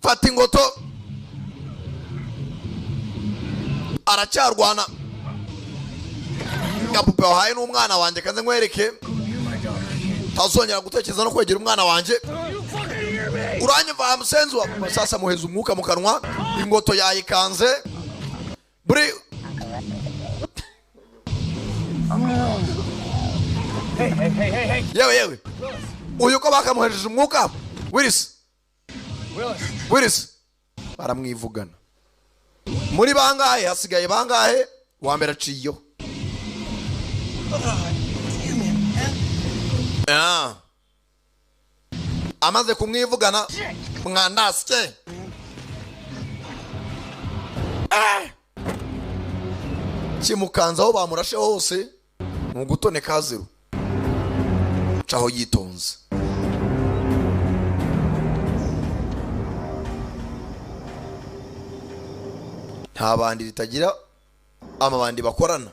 fata ingoto aracyarwana gapupe wahaye n'umwana wanjye kanze nkwereke tazongera gutekereza no kwegera umwana wanjye uranyumva musenzi wa sasa muheza umwuka mu kanwa ingoto yayikanze buri yewe uyu ko bakamuhejeje umwuka Willis baramwivugana muri bangahe hasigaye bangahe wa mbere aciyo amaze kumwivugana mwandasye kimukanzaho bamurashe hose mu gutoneka zero caho yitonze nta bandi ritagira amabandi bakorana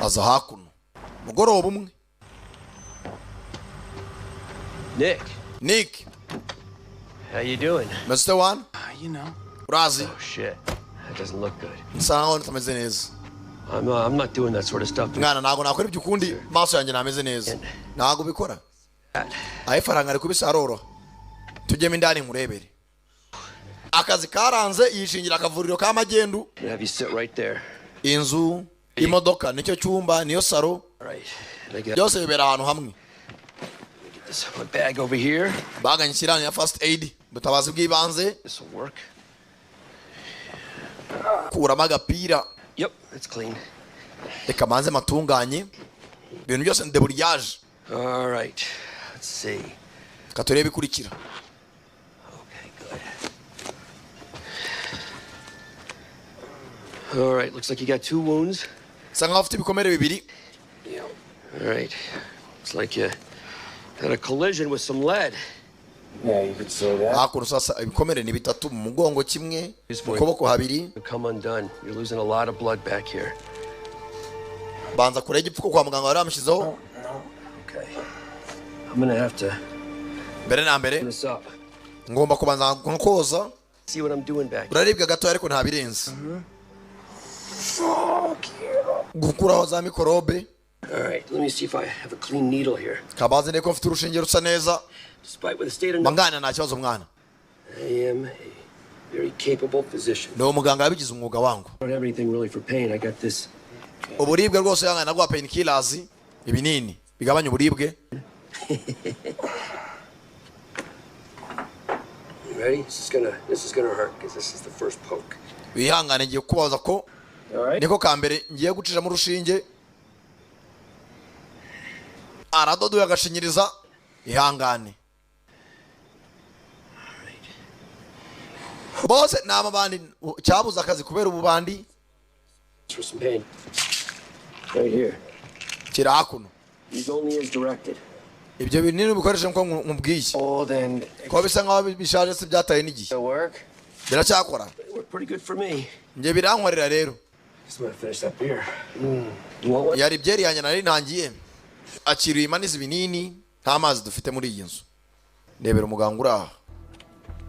aza hakuno mugoroba umwe Nick how you doing? Mr. One You know. Razi Oh shit. That doesn't look good. Nsango ntameze neza I'm not doing that sort of stuff. Mwana nago nakora ibyo ukundi maso yanjye nameze neza nago bikora aye faranga ari kubisaroro tujye mindani nkurebere akazi karanze yishingira akavuriro ka magendu Have you sit right there. inzu imodoka nicyo cyumba niyo saro byose bibera ahantu hamwe This my bag over here. baga nyishyirana ya first aid butabazi bw'ibanze This will work. kuramo agapira Yep, it's clean. reka manze matunganye ibintu byose ndeburiyaje All right. Let's see. katurebe bikurikira All right, looks like you got 2 wounds. sanga afite ibikomere bibiri All right. Looks like you had a collision with some lead. Yeah, you could say that. hakuno sasa ibikomere ni bitatu mu mugongo kimwe mu kuboko habiri Come undone. You're losing a lot of blood back here. banza kure igipfuko kwa muganga wari amushizeho Okay. I'm gonna have to mbere na mbere this up. ngomba kubanza koza See what I'm doing back. uraribwa gato ariko nta birenze Fuck you. gukuraho za mikorobe All right, let me see if I have a clean needle here. kabaze ne ko mfite urushinge rusa neza Despite with the state of mangana nta kibazo mwana I am a very capable physician. ni umuganga yabigize umwuga wangu I don't have anything really for pain. I got this. uburibwe rwose yangana nagwa painkillers ibinini bigabanya uburibwe You ready? This is gonna hurt because this is the first poke. wihangane ngiye kubaza ko niko kambere ngiye gucisha mu rushinge aradodoye agashinyiriza ihangane bose nama bandi cyabuza akazi kubera ububandi For some pain. Right here. kira hakuno Use only as directed. ibyo binini bikoresha nko nkubwiye Oh, then ko bisa nkaho bishaje se byataye n'igihe it'll work. biracyakora It worked pretty good for me. ngiye birankorera rero Just want to finish that beer. You want one? yari byeri yanjye nari ntangiye akiriye imaniza ibinini nta mazi dufite muri iyi nzu ndebera umuganga uri aha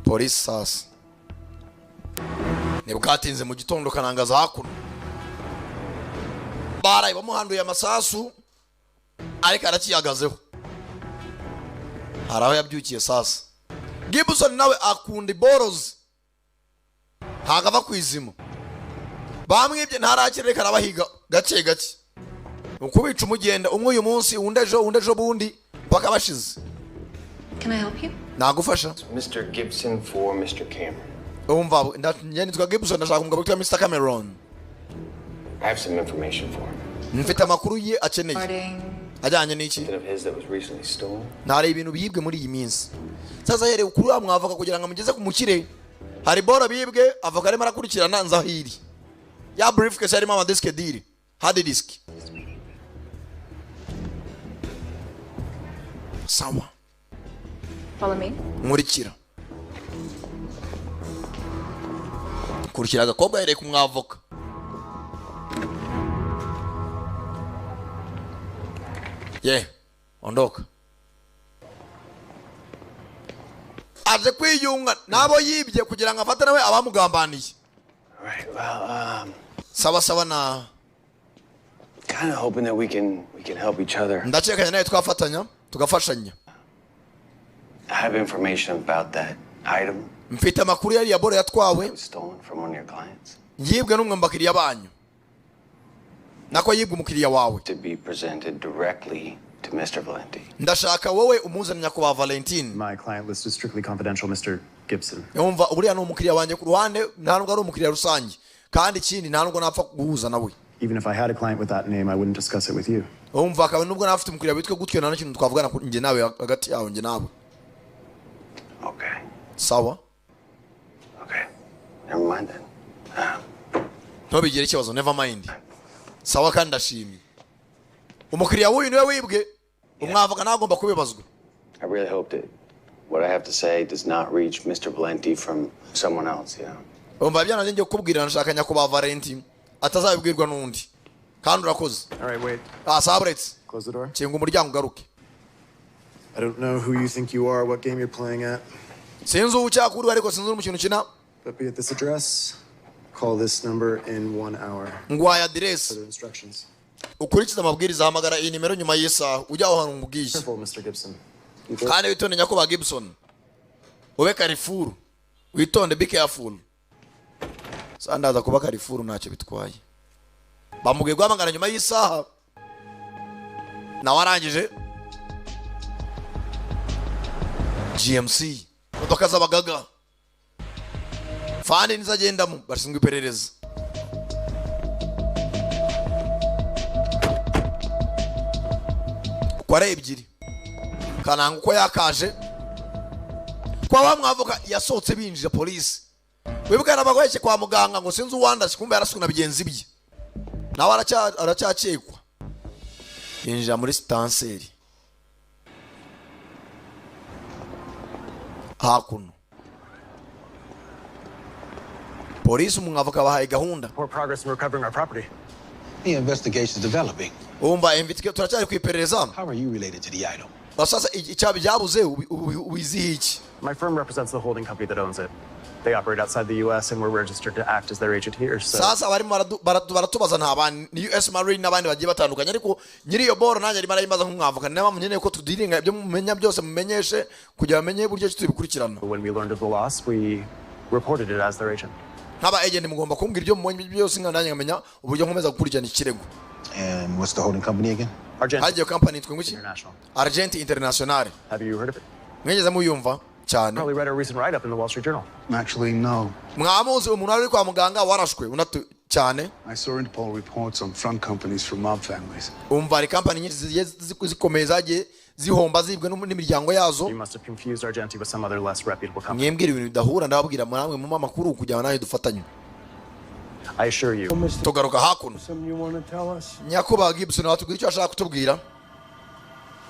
polisi sasa ntibwatinze mu gitondo kanangaza hakuno baraye bamuhanduye amasasu ariko arakiyagazeho hari aho yabyukiye sasa Gibson nawe akunda iborozi ntago ava ku izima bamwibye ntarakirekana bahiga gace gace ukubica umugenda umwe uyu munsi undejo bundi paka bashize. Can I help you? Nagufasha. Mr. Gibson for Mr. Cameron. Umva nitwa Gibson ndashaka umugabo witwa Mr. Cameron. I have some information for him. Mfite amakuru ye akeneye. Ajyanye n'iki? Ntari ibintu biyibwe muri iyi minsi. Sasa yere ukuru amwavoka kugira ngo amugeze ku mukire. Hari bora bibwe avoka arimo arakurikirana nzahiri. Ya briefcase arimo ama disk deal. Hard disk. Sawa. Follow me. Nkurikira. Kurikira agakobwa yere kumwavoka. Ondoka. Aje kwiyunga nabo yibye kugira ngo afate nawe abamugambaniye. Right, well, sawa na kind of hoping that we can help each other. Ndacekanya nawe twafatanya tugafashanya. I have information about that item. Mfite amakuru yari ya boro yatwawe. Stolen from one of your clients. Yibwe n'umwe mbakiriya banyu. Nako yibwe umukiriya wawe. To be presented directly to Mr. Valenti. Ndashaka wowe umuzanira kuba Valentine. My client list is strictly confidential, Mr. Gibson. Yumva uriya no umukiriya wanje ku ruhande ntanubwo ari umukiriya rusange kandi ikindi ntanubwo napfa guhuza nawe. Even if I had a client with that name, I wouldn't discuss it with you. Umva akaba nubwo nafite umukiriya witwe gutyo nta kintu twavugana nje nawe hagati yawe nje nawe. Okay. Sawa. Okay. Never mind then. Ntobigire ikibazo, never mind. Sawa kandi ndashimye. Umukiriya wuyu niwe wibwe. Umwavoka nagomba kubibazwa. I really hope that what I have to say does not reach Mr. Valenti from someone else, you know. Umva byana nje kukubwira nashaka nyakuba Valenti atazabibwirwa nundi. Kandi urakoze. All right, wait. Sabrets. Close the door. Kinga umuryango garuke. I don't know who you think you are, what game you're playing at. Sinzi ucyakuri ariko sinzi umukino kina. But be at this address. Call this number in 1 hour. Ngwaya address. For the instructions. Ukurikiza amabwiriza hamagara iyi nimero nyuma y'isa ujya aho hantu mubwiye. Careful, Mr. Gibson. Kandi witonde nyakuba Gibson. Ube karifuru. Witonde be careful. Sandaza kuba karifuru ntacyo bitwaye. Bamubwiye guhamagara nyuma y'isaha. Na warangije. GMC. Modoka z'abagaga. Fani nizagendamo bashinzwe iperereza. Kware ebyiri. Kananga uko yakaje. Kwa bamwavoka yasohotse binjira police. Wibukana bagweke kwa muganga ngo sinzi uwanda sikumbe yarasukuna bigenzi bye. Nawe aracyakekwa. Yinjira muri stanseri. Hakuno. Police umwavoka bahaye gahunda. More progress in recovering our property. The investigation is developing. Umba investigate turacyari kwiperereza. How are you related to the item? Basasa icyabi byabuze ubizihi iki? My firm represents the holding company that owns it. They operate outside the US and we're registered to act as their agent here. So Sasa bari baratubaza ntabandi ni US Marine nabandi bagiye batandukanye ariko nyiri yo boro nanye arimo arayimaza nk'umwavoka naba munyeneye ko tudiringa ibyo mumenya byose mumenyeshe kugira bamenye buryo tubikurikirana. When we learned of the loss, we reported it as their agent. Nkaba agent mugomba kumbwira ibyo mumenye byose nkandanye ngamenya uburyo nkomeza gukurikirana ikirego. And what's the holding company again? Argent company twinguki? Argent International. Have you heard of it? Mwegeze muyumva cyane. Probably read a recent write-up in the Wall Street Journal. Actually, no. Mwamuzi umuntu ari kwa muganga warashwe unatu cyane. I saw Interpol reports on front companies from mob families. Umva ari company nyinshi zikomeye zagiye zihomba zibwe n'imiryango yazo. You must have confused Argenti with some other less reputable company. Mwembwira ibintu bidahura ndababwira namwe mu makuru kujya nayo dufatanye. I assure you. Tugaruka hakuno. Something you want to tell us? Nyakuba Gibson watubwira icyo ashaka kutubwira.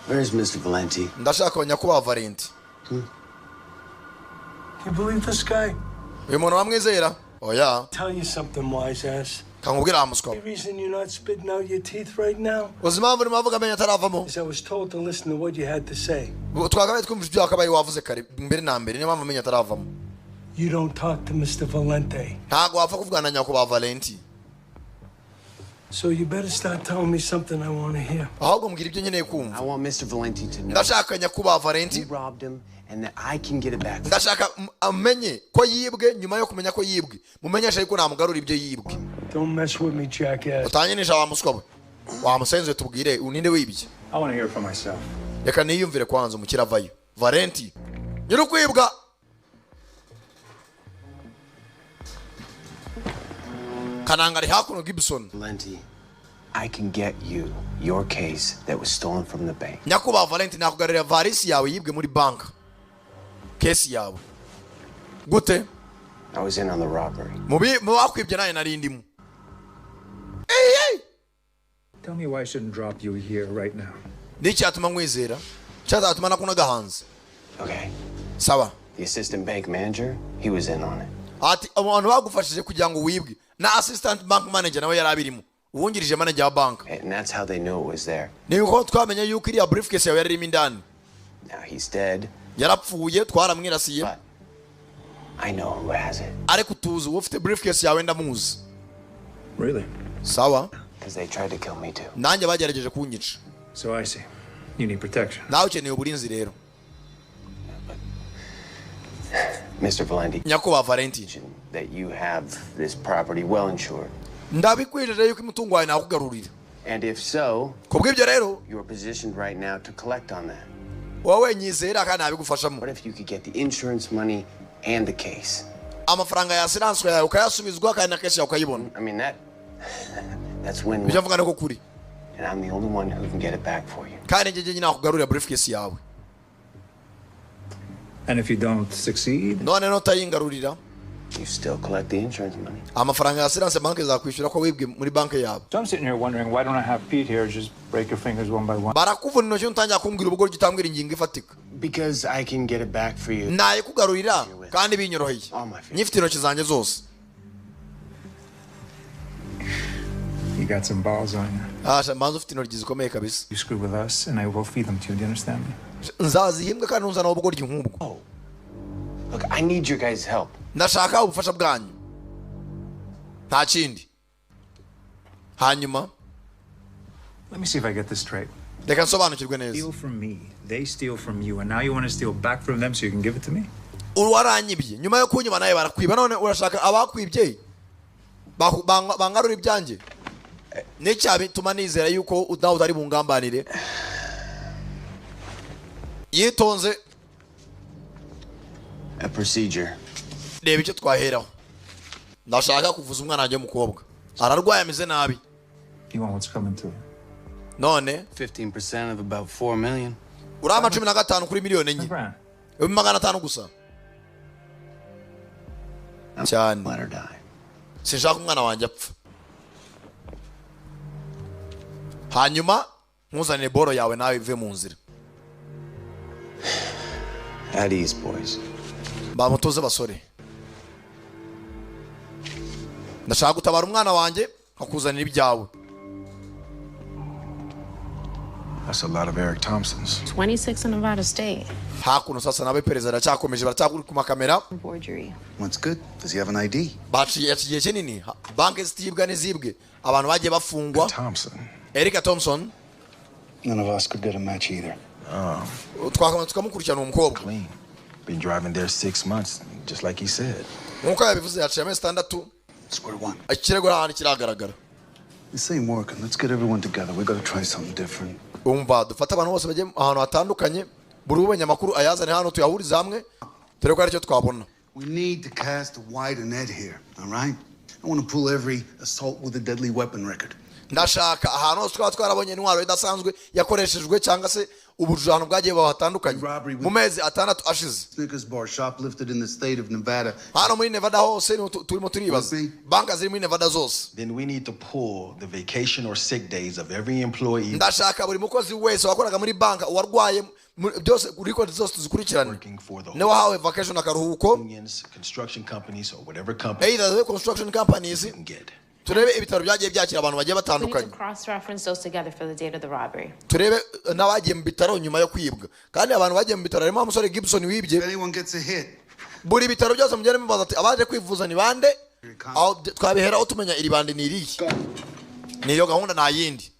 Where is Mr. Valenti? Ndashaka Nyakuba Valenti. You believe this guy? Uyu muntu wamwizera? Oya. Tell you something, wise ass. Kangubwira amuswa. The reason you're not spitting out your teeth right now? Uzima muri mavuga amenya ataravamo. Is I was told to listen to what you had to say. Twakabaye twumva ibyo akabaye wavuze kare mbere na mbere niyo mpamvu amenya ataravamo. You don't talk to Mr. Valenti. Ntago wapfa kuvugana na Nyakuba Valenti. So you better start telling me something I want to hear. Ahubwo mbwira ibyo nkeneye kumva. I want Mr. Valenti to know. Ndashaka Nyakuba Valenti. You robbed him and that I can get it back. ndashaka amenye ko yibwe nyuma yo kumenya ko yibwe mumenyesha yuko namugarura ibyo yibwe. Don't mess with me, jackass. utanyinisha wa muswa we wamusenze tubwire uninde wibye. I want to hear it for myself. reka niyumvire kwanza umukira avayo. Valenti nyiri kwibwa. Kananga ari hakuno Gibson. Valenti, I can get you your case that was stolen from the bank. Nyakuba Valenti nakugarurira varisi yawe yibwe muri bank. Kesi yawe. Gute? I was in on the robbery. Mu bakwibye naye nari ndimo. Hey! Tell me why I shouldn't drop you here right now. Nicyatuma nkwizera. Cyazatuma nakunaga hanze. Okay. Sawa. The assistant bank manager, he was in on it. Ati abantu bagufashije kugira ngo wibwe. Na assistant bank manager nawe yarabirimo. Uwungirije manager wa bank. And that's how they knew it was there. Niko twamenye yuko iriya briefcase yawe yarimo indani. Now he's dead. Yarapfuye twaramwirasiye. I know who has it. Ariko tuzi ufite briefcase yawe ndamuzi. Really? Sawa. Because they tried to kill me too. Nanjye bagerageje kunyica. So I see. You need protection. Nawe ukeneye uburinzi rero. Mr. Valenti. Nyakuba Valenti. That you have this property well insured. Ndabikwirije yuko umutungo wawe nakugarurira. And if so, kubw'ibyo rero, you are positioned right now to collect on that. Wowe nyizera kandi nabigufashamo. What if you could get the insurance money and the case? Amafaranga ya assurance yawe ukayasubizwa kandi na case yawe ukayibona. I mean that's when. Bijya mvuga ko kuri. And I'm the only one who can get it back for you. Kandi njye nyina kugarurira briefcase yawe. And if you don't succeed? None notayingarurira. You still collect the insurance money. Amafaranga ya assurance bank zakwishyura ko wibwe muri bank yawe. So I'm sitting here wondering why don't I have Pete here just break your fingers one by one? Barakuvuna intoki utangira kumbwira ubwo gitambwira ingingo ifatika. Because I can get it back for you. Naye kugarurira kandi binyoroheye. Nyifite intoki zanjye zose. You got some balls on you. Manzo ufite intoki zikomeye kabisa. You screw with us and I will feed them to you. Do you understand me? Nzazihimbwa kandi nuzana ubugoryi nk'ubwo. Look, I need your guys' help. Ndashaka ubufasha bwanyu. Nta kindi. Hanyuma. Let me see if I get this straight. Reka nsobanukirwe neza. Steal from me, they steal from you, and now you want to steal back from them so you can give it to me? Waranyibye. Nyuma yo kunyuma naye barakwiba none urashaka abakwibye. Bangarura ibyanjye. N'icyabi tuma nizera yuko udaho utari bungambanire. Yitonze. A procedure. Reba icyo twaheraho. Ndashaka kuvuza umwana wanjye w'umukobwa. Ararwaye ameze nabi. You want what's coming to you? None 15% of about 4 million. Urama 15 kuri miliyoni enye. 500 gusa. Cyane. Let her die. Sinshaka umwana wanjye apfa. Hanyuma nkuzanire boro yawe nawe ive mu nzira. At ease, boys. Bamutoze basore. Ndashaka gutabara umwana wanjye nkakuzanira ibyawe. That's a lot of Eric Thompsons. 26 in Nevada State. Hakuno sasa nabe perezida aracyakomeje baracyakuri ku makamera. Forgery. What's good? Does he have an ID? Baciye kinini. Banke zitibwa n'izibwe. Abantu bagiye bafungwa. Thompson. Eric Thompson. None of us could get a match either. Twamukurikirana umukobwa. Clean. Been driving there 6 months, just like he said. Nkuko yabivuze yaciye amezi 6. Square one. Ikirego hano kiragaragara. This ain't working. Let's get everyone together. We gotta try something different. Umva dufata abantu bose bagiye ahantu hatandukanye buri ubenya makuru ayazane hano tuyahuriza hamwe dore ko aricyo twabona. We need to cast a wide net here, all right? I want to pull every assault with a deadly weapon record. Ndashaka ahantu hose twaba twarabonye intwaro idasanzwe yakoreshejwe cyangwa se ubujano bwagiye bahatandukanye mu mezi 6 ashize. Snickers bar shoplifted in the state of Nevada. Hano muri Nevada hose turimo turibaza. Banka ziri muri Nevada zose. Then we need to pull the vacation or sick days of every employee. Ndashaka buri mukozi wese wakoraga muri banka warwaye byose record zose tuzikurikirane. Ne wahawe vacation akaruhuko. Unions, construction companies or whatever company. Either the construction companies. Turebe ibitaro byagiye byakira abantu bagiye batandukanye. Cross-reference those together for the date of the robbery. Turebe nabagiye mu bitaro nyuma yo kwibwa. Kandi abantu bagiye mu bitaro harimo umusore Gibson wibye. Anyone gets a hit. Buri bitaro byose mugere mubaza ati abaje kwivuza ni bande? Aho twabihera utumenya iri bande ni irihe. Niyo gahunda na yindi.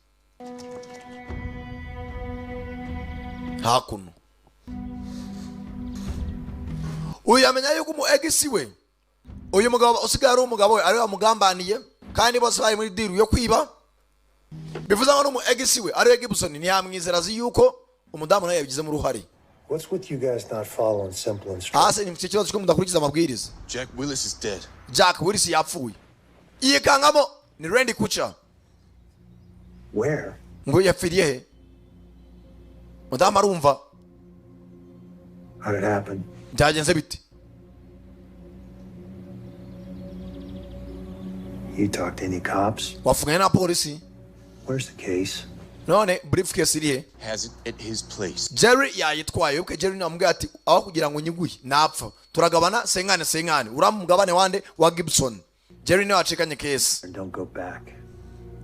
Hakuno. uyu yamenya yuko umu egisi we uyu mugabo usigaye ari umugabo we ari wamugambaniye kandi bose bari muri deal yo kwiba bivuze ngo n'umu egisi we ari Gibson ntiyamwizera azi yuko umudamu nawe yabigizemo uruhare. What's with you guys not following simple instructions? Ase ni mkikibazo cyo mudakurikiza amabwiriza. Jack Willis is dead. Jack Willis yapfuye. Iyekangamo ni Randy Kutcher. Where? Ngo yapfiriye he? Mudamu arumva. How did it happen? Byagenze bite? You talked to any cops? Wafunganye na polisi? Where's the case? None briefcase iri he? Has it at his place. Jerry yayitwaye uke Jerry namubwiye ati aho kugira ngo nyiguye napfa turagabana senkane uramugabane wande wa Gibson. Jerry nawe acikanye case. And don't go back.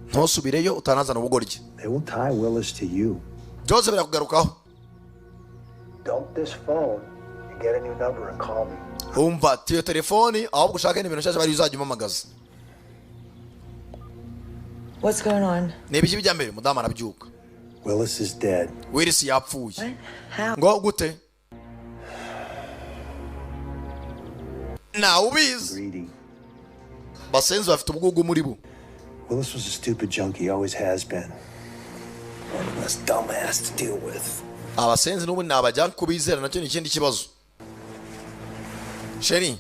Ntusubireyo utanazana ubugoryi. They will tie Willis to you. Byose birakugarukaho. Dump this phone and get a new number and call me. Umva tiyo telefoni ahubwo ushaka n'ibintu cyose bari uzajya umamagaza. What's going on? Nebiki bijya mbere mudamu arabyuka. Willis is dead. Willis yapfuye. How? Ngo gute? Na ubizi. Greedy. Basenzi bafite ubwugu muri bo. Willis was a stupid junkie, always has been. One less dumbass to deal with. Abasenzi n'ubu nabajya kubizera nacyo ni ikindi kibazo. Sheri.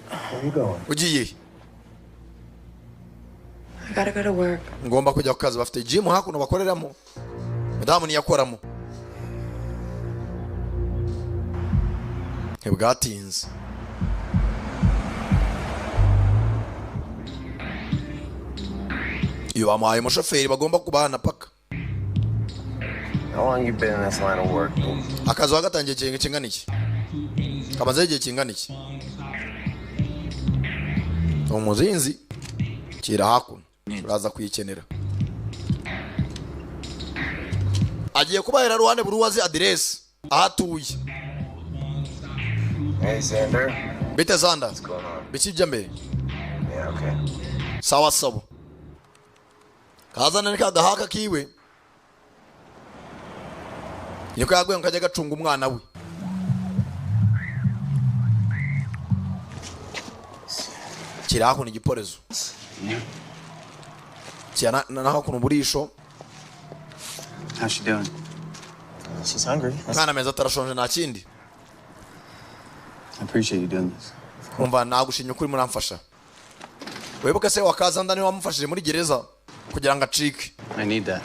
Where you going? Ugiye. I gotta go to work. Ngomba kujya ku kazi bafite gym hakuno bakoreramo. Mudamu niyakoramo. Hebwatinze. Iyo amaye umushoferi bagomba kubana paka. How long you been in this line of work? Akazi wagatangiye kingana iki? Kamaze igihe kingana iki? Umuzinzi kira hakuno. Uraza kuyikenera. Agiye kubahera ruhande buruwazi address ahatuye. Hey, Xander. Bite Zanda. What's going on? Bikijya mbere. Yeah, okay. Sawa sabo. Kazana nika gahaka kiwe. Niko yagwe nkajya gacunga umwana we. Kira hakuno igiporezo. Cyana naho kuno burisho. How's she doing? She's hungry. Mwana meza tarashonje nta kindi. I appreciate you doing this. Umva nagushinye ukuri muramfasha. Webuke se wakaza ndani wamufashije muri gereza kugira ngo acike. I need that.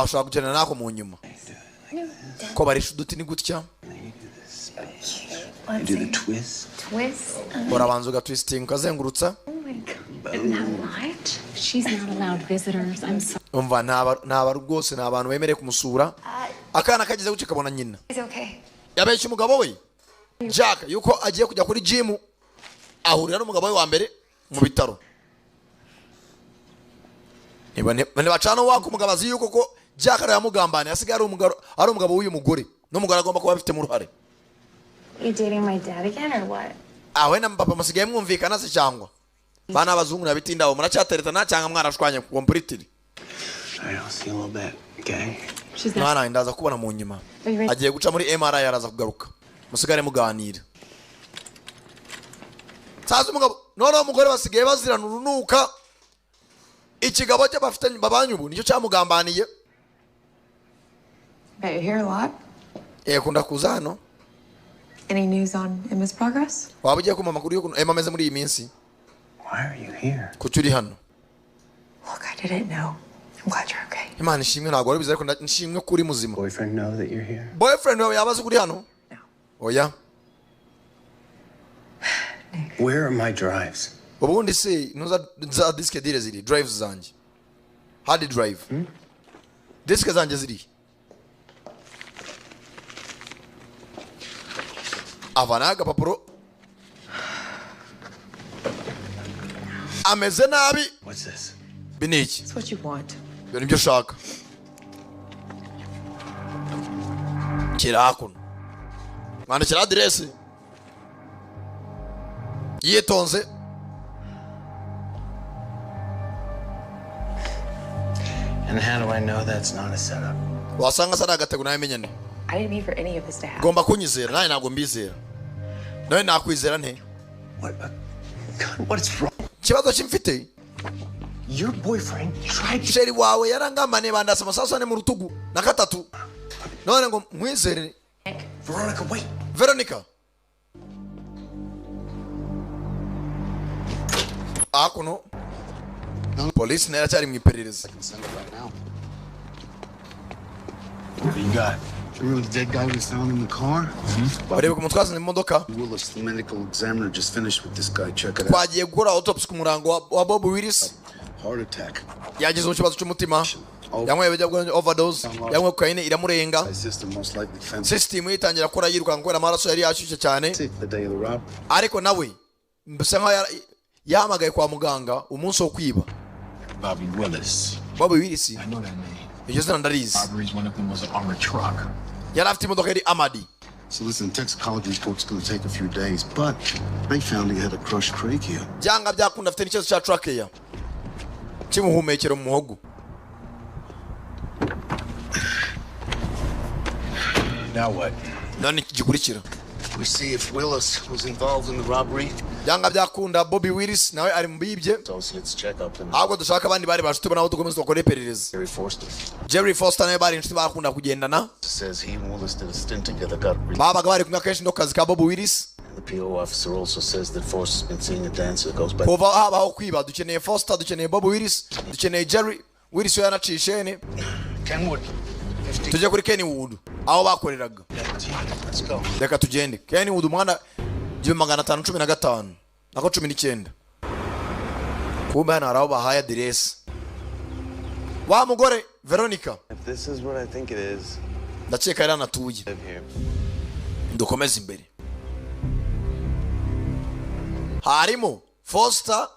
Ushobora kugenda nako mu nyuma. Ko barisha uduti ni gutya. You do the twist. Twist? Urabanza ugatwisting ukazengurutsa. Oh my God. Now what? She's not allowed visitors. I'm sorry. Umva naba rwose nabantu bemereye kumusura. Akana kageze gucika kabona nyina. It's okay. Yabeshye umugabo we. Jack yuko agiye kujya kuri gym ahurira n'umugabo we wa mbere mu bitaro. Niba bacana wako umugabo azi yuko ko Jack yamugambane asigaye ari umugabo w'uyu mugore n'umugore agomba kuba afite mu ruhare. You dating my dad again or what? Awe na papa musigaye mwumvikana se cyangwa bana abazungu nabitinda bo muracyateretana cyangwa mwarashwanye completely. I don't see a little bit, okay? Mwana ndaza kubona mu nyuma. Agiye guca muri MRI araza kugaruka. Musigare muganira. Saza umugabo none umugore basigaye bazirana urunuka. Ikigabo cyo bafitanye babanyubu nicyo cyamugambaniye. Bet you're here a lot. Kunda kuza hano. Any news on Emma's progress? Waba ugiye kumama kuri yo Emma ameze muri iyi minsi. Why are you here? Kuki uri hano? Look, I didn't know. I'm glad you're okay. Imana ishimwe ntabwo wari bize ariko nshimwe kuri muzima. Boyfriend know that you're here? Boyfriend wawe yabaze kuri hano? No. Oya. Where are my drives? Ubundi se za disk dire ziri drives zanjye. Hard drive. Disk zanjye ziri. Avana agapapuro. Ameze nabi. What's this? Biniki. It's what you want. Ibintu byo shaka. Kira hakuno. Mwandikira address. Yitonze. And how do I know that's not a setup? Wasanga sana agatego naye menyane. I didn't mean for any of this to happen. Gomba kunyizera naye ntabwo mbizera. nawe nakwizera nte? What's wrong? Kibazo kimfite? Your boyfriend tried Sheri wawe yarangamane bandasa amasasu ane mu rutugu na gatatu. None ngo nkwizere. Veronica, wait. Veronica. Akuno. Police nera cyari mu iperereza. What do you got? Remember the dead guy we found in the car? Barebe kumutwaza mu modoka. Willis, the medical examiner, just finished with this guy. Check it out. Twagiye gukora autopsy ku murango wa Bob Willis. Heart attack. Yagize ikibazo cy'umutima. Yamwe bijya overdose. Yamwe cocaine iramurenga. System itangira kora yiruka ngo amaraso yari yashyushye cyane. Ariko nawe mbese nka yahamagaye kwa muganga umunsi wo kwiba. Bobby Willis. Bobby Willis. I know that name. Igeze ndarizi. Robberies, one of them was an armored truck. Yari afite imodoka yari Amadi. So listen, toxicology report's gonna take a few days, but they found he had a crushed trachea. Byanga byakunda afite n'ikibazo cya trachea. Kimuhumekero mu muhogo. Now what? None gikurikira. We see if Willis was involved in the robbery. Byanga byakunda Bobby Willis nawe ari mbibye. Associates check up and ahubwo dushaka abandi bari bashuti bana dukomeza gukora iperereza. Jerry Foster nawe bari inshuti bakunda kugendana. Says he and Willis did a stint together. Got babaga bari kumwe kenshi no kazi ka Bobby Willis. The PO officer also says that Foster's been seeing a dancer that goes by. Kuva habaho kwiba dukeneye Foster, dukeneye Bobby Willis, dukeneye Jerry Willis yanacishene. Kenwood. Tujye kuri Kenwood aho bakoreraga. Let's go. Reka tugende. Kenwood umwana 1515 nako 19. Kumbe hano haraho bahaye address. Wa mugore Veronica. If this is what I think it is. Ndakeka yari anatuye. Dukomeze imbere. Harimo Foster,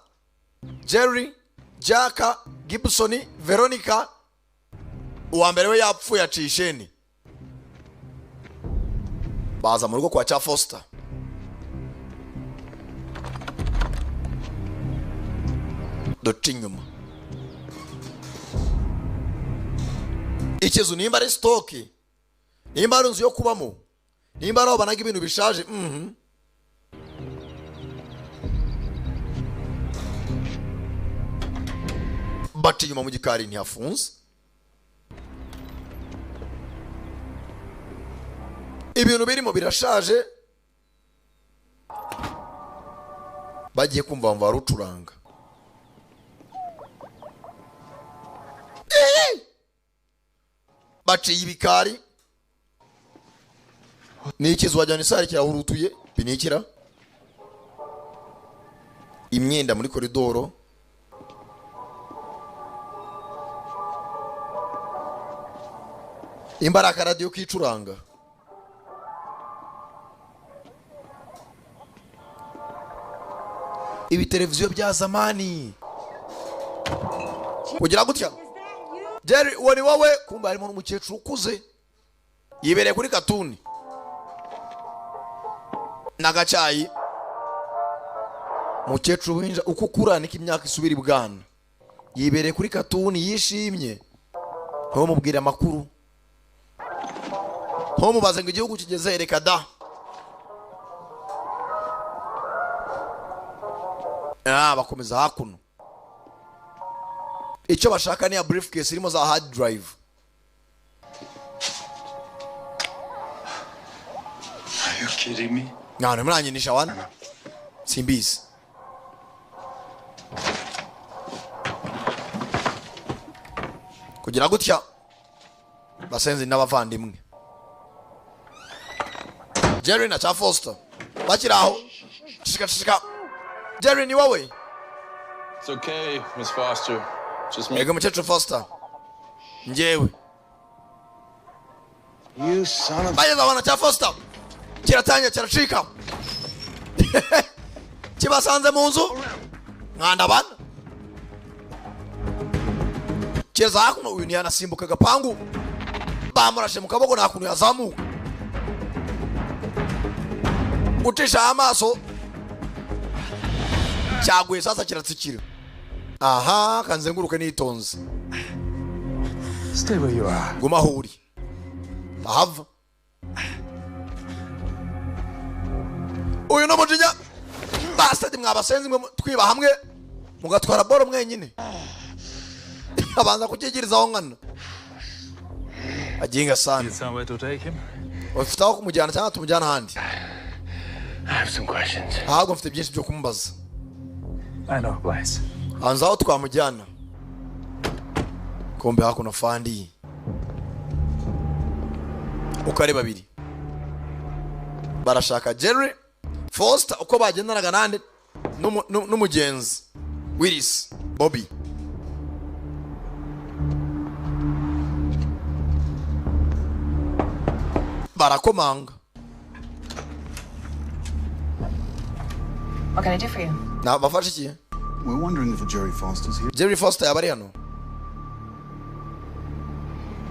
Jerry, Jaka, Gibson, Veronica. Uwa mbere we yapfuye acisheni. Baza mu rugo kwa cha Foster. Dotinyuma. Ikizu nimba ari stock. Nimba ari nzu yo kubamo. Nimba ari banaga ibintu bishaje. Bati inyuma mu gikari ntihafunze. Ibintu birimo birashaje. Bagiye kumva mva rucuranga. Baciye ibikari. Ni ikizu wajyana isari kirahurutuye binikira. Imyenda muri koridoro. Imbaraga radio kicuranga. Ibi televiziyo bya zamani. Kugira gutya. Jerry woni wawe kumba harimo n'umukecuru ukuze. Yibereye kuri katuni. Nagacayi. Mukecuru winja uko kuranika imyaka isubira ibwana. Yibereye kuri katuni yishimye. Ho mubwira makuru. Ho mubaze ngo igihugu kigeze reka da. Bakomeza hakuno. Icyo bashaka ni ya briefcase irimo za hard drive. Are you kidding me? None mranyinisha wana. Simbizi. Kugira gutya. Basenzi n'abavandimwe. Jerry na cha Foster. Bakiraho. Shika. Jerry ni wawe. It's okay, Miss Foster. Just me. Ego mchecho Foster. Njewe. You son of... Baye wana cha Foster. Kiratanya kiracika. Kibasanze mu nzu. Nganda bana. Cheza hakuno uyu ni anasimbuka gapangu. Bamurashe mu kaboko nakuno yazamuka. Utisha amaso. Cyagwe sasa kiratsikira. Aha kanzenguruke nitonze. Stay where you are. Guma huri. Bahava. uyu no mujinya bastard mwabasenzi mwe twiba hamwe mugatwara boro mwenyine abanza kukigirizaho ngana aginga sana ufite aho kumujyana cyangwa tumujyana ahandi ahubwo mfite byinshi byo kumubaza hanze aho twamujyana kombe hakuno fandi uko ari babiri barashaka Jerry Foster uko bagendanaga nande n'umugenzi Willis Bobby barakomanga. What can I do for you? Na bafashe iki? We're wondering if Jerry Foster's here. Jerry Foster yabari hano.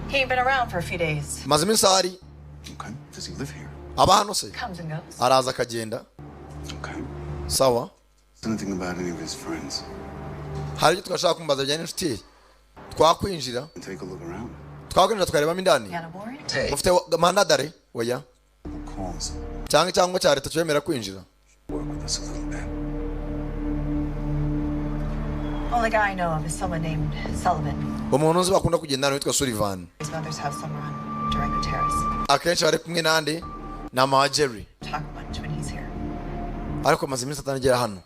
He ain't been around for a few days. Maze iminsi ahari. Okay. Does he live here? Aba hano se? Comes and goes. Araza akagenda. Okay. Sawa. Anything about any of his friends? Hari icyo twashaka kumbaza bijyanye n'inshuti ye. Twakwinjira. Take a look around. Twakwinjira tukarebamo indani. Ufite mandadare? Oya. Cyangwa cya leta cyemera kwinjira. Work with us a little bit. Only guy I know of is someone named Sullivan. Umuntu uzi bakunda kugendana witwa Sullivan. His mother's house somewhere on Durango Terrace. Akenshi bari kumwe nande na ma Jerry. Talk much when he's here. Ariko maze iminsi atanagera hano.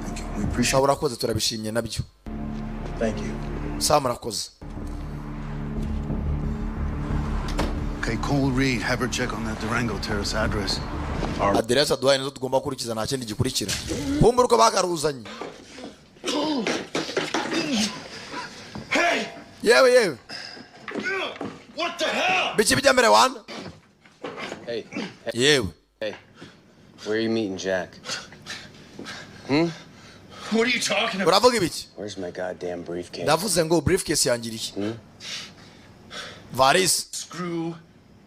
Thank you. We appreciate it. Urakoze turabishimye nabyo. Thank you. Sawa murakoze. Okay, call Reed. Have her check on that Durango Terrace address. Address aduhaye nizo tugomba gukurikiza nta kindi gikurikira. Pumbura uko bakaruzanye. Hey! Yewe. What the hell? Bichi bijya mbere wana? Hey. Yewe. Hey. Where are you meeting Jack? What are you talking about? Uravuga ibiki? Where's my goddamn briefcase? Ndavuze ngo briefcase yangiriye. Varis. Screw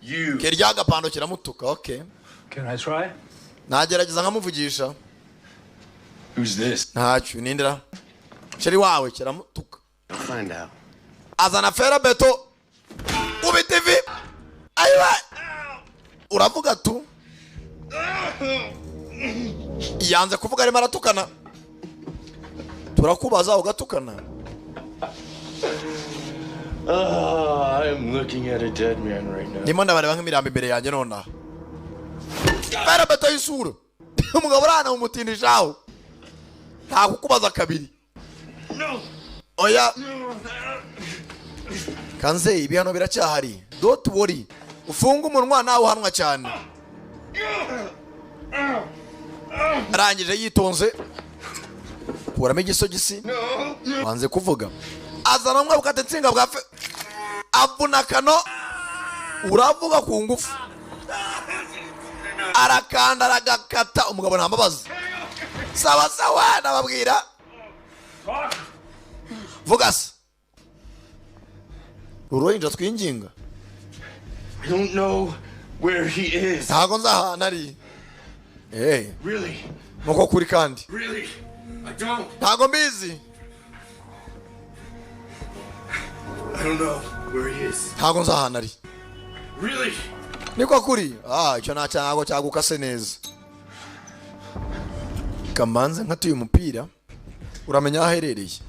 you. Kerya gapando kiramutuka. Okay. Can I try? Nagerageza nkamuvugisha. Who's this? Ntacyo nindira. Sheri wawe kiramutuka. Find out. Azana fera beto. Ubi TV. Ayiwe. Uravuga tu. Yanze kuvuga arimo aratukana. Turakubaza ugatukana. I'm looking at a dead man right now. Ndimo ndabareba nk'imirambo imbere yanjye nona. Fera beto y'isura. Umugabo urana umutindishaho. Nta kukubaza kabiri. No. Oya. Kanze ibihano biracyahari. Don't worry. Ufunga umunwa nawe uhanwa cyane. Arangije yitonze. Kuramo igisogisi. Wanze kuvuga. Azana umwe bukate nsinga bwa fe. Avuna kano. Uravuga ku ngufu. Arakanda aragakata umugabo ntambabaza. Sawa nababwira. Vugas. Uroinja twinginga. I don't know where he is. Ntago nzahana ari. Really? Nuko kuri kandi. Really? I don't. Ntago mbizi. I don't know where he is. Ntago nzahana ari. Really? Niko kuri. Icyo ntago cyagukase neza. Kamanze nkatuye umupira. Uramenya aho aherereye.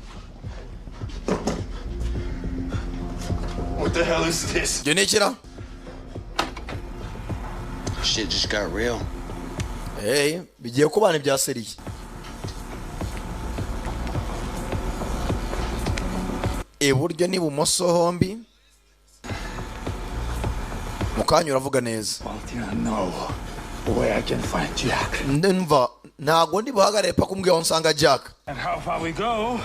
What the hell is this? Genikira. Shit just got real. Bigiye kubana ibya seriye. Iburyo n'ibumoso hombi. Mukanya uravuga neza. No way I can find Jack. Ndumva ntago ndi buhagarare pa kumbwira nsanga Jack. And how far we go?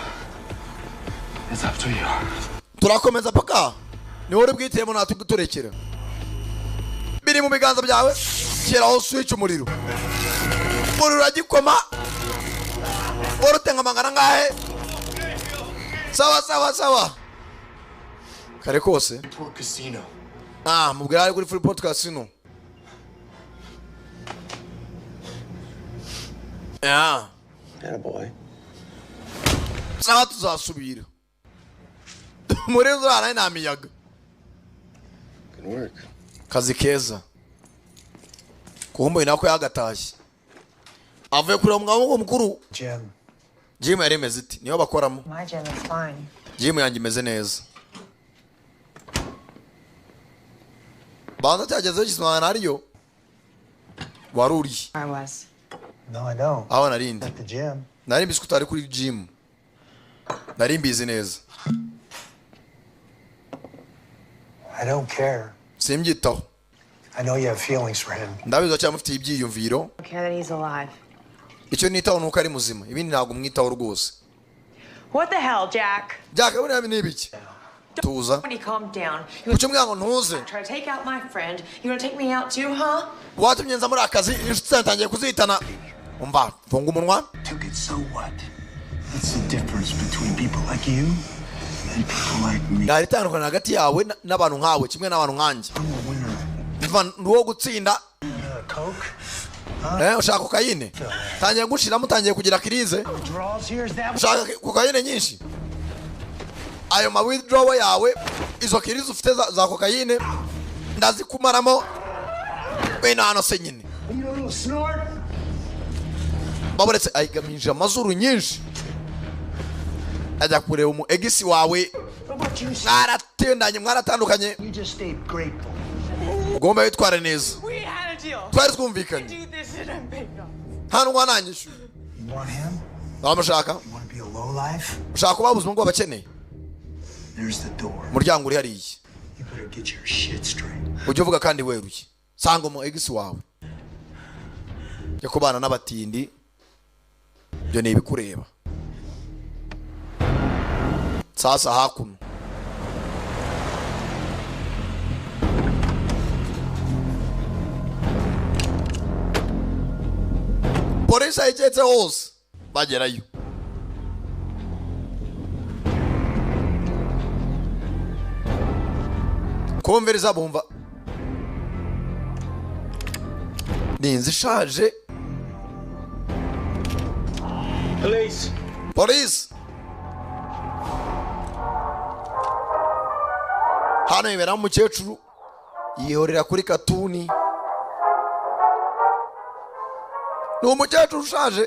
It's up to you. Turakomeza paka. Ni wowe bwitemo natuguturekera. Biri mu biganza byawe. Kiraho switch umuriro. Urura gikoma. Urutenga mangana ngahe. Sawa. Kare kose. Freeport Casino. Mubwira ari kuri Freeport Casino. Yeah. Boy. Sawa tuzasubira. Murenzo arana na miyaga. Good work. Kazi keza. Kuhumba inako yagatashye. avuye kureba umugabo mukuru. Jim. Jim yari imeze iti niyo bakoramo. My gym is fine. Jim yanjye imeze neza. Banza cyagezeho gisumana ariyo. Waruri. I was. No, I don't. Aho narindi. At the gym. Nari mbizi kutari kuri gym. Nari mbizi neza. I don't care. Simbyitaho. I know you have feelings for him. Ndabizo cyane mufite ibyiyumviro. I care that he's alive. Icyo nitaho nuko ari muzima. Ibindi ntago mwitaho rwose. What the hell, Jack? Jack, buriya ni ibiki? Tuza. When you calm down, Kucyo mwango ntuze. try to take out my friend. You gonna take me out too, huh? Watumye nza muri akazi inshuti zantangiye kuzitana. Umva, funga umunwa. Took it, so what? What's the difference between people like you and people like me? Gari tandukana hagati yawe n'abantu nkawe kimwe n'abantu nkanjye. Mva nduwo gutsinda. Coke? Ushaka kokayine? Tangiye gushiramo tangiye kugira krize. Ushaka kokayine nyinshi? Ayo ma withdrawal yawe izo kirizo ufite za kokayine ndazikumaramo bene hano se nyine. Baburetse ayigamije amazuru nyinshi. Ajya kureba umu egisi wawe. Mwaratendanye mwaratandukanye. Ugomba witware neza. Twari twumvikanye. Hano wananyishu. Bamushaka. Ushaka kuba ubuzima bw'abakeneye. Umuryango uri hariya. Ujye uvuga kandi weruye. Sanga umu egisi wawe. Jya kubana n'abatindi. Byo ni ibikureba. Sasa hakuno. Polisi ayigeze hose bagerayo. Kumviriza bumva. Ninzi ishaje. Police. Police. Hano ibera umukecuru yihorera kuri katuni. Ni umukecuru ushaje.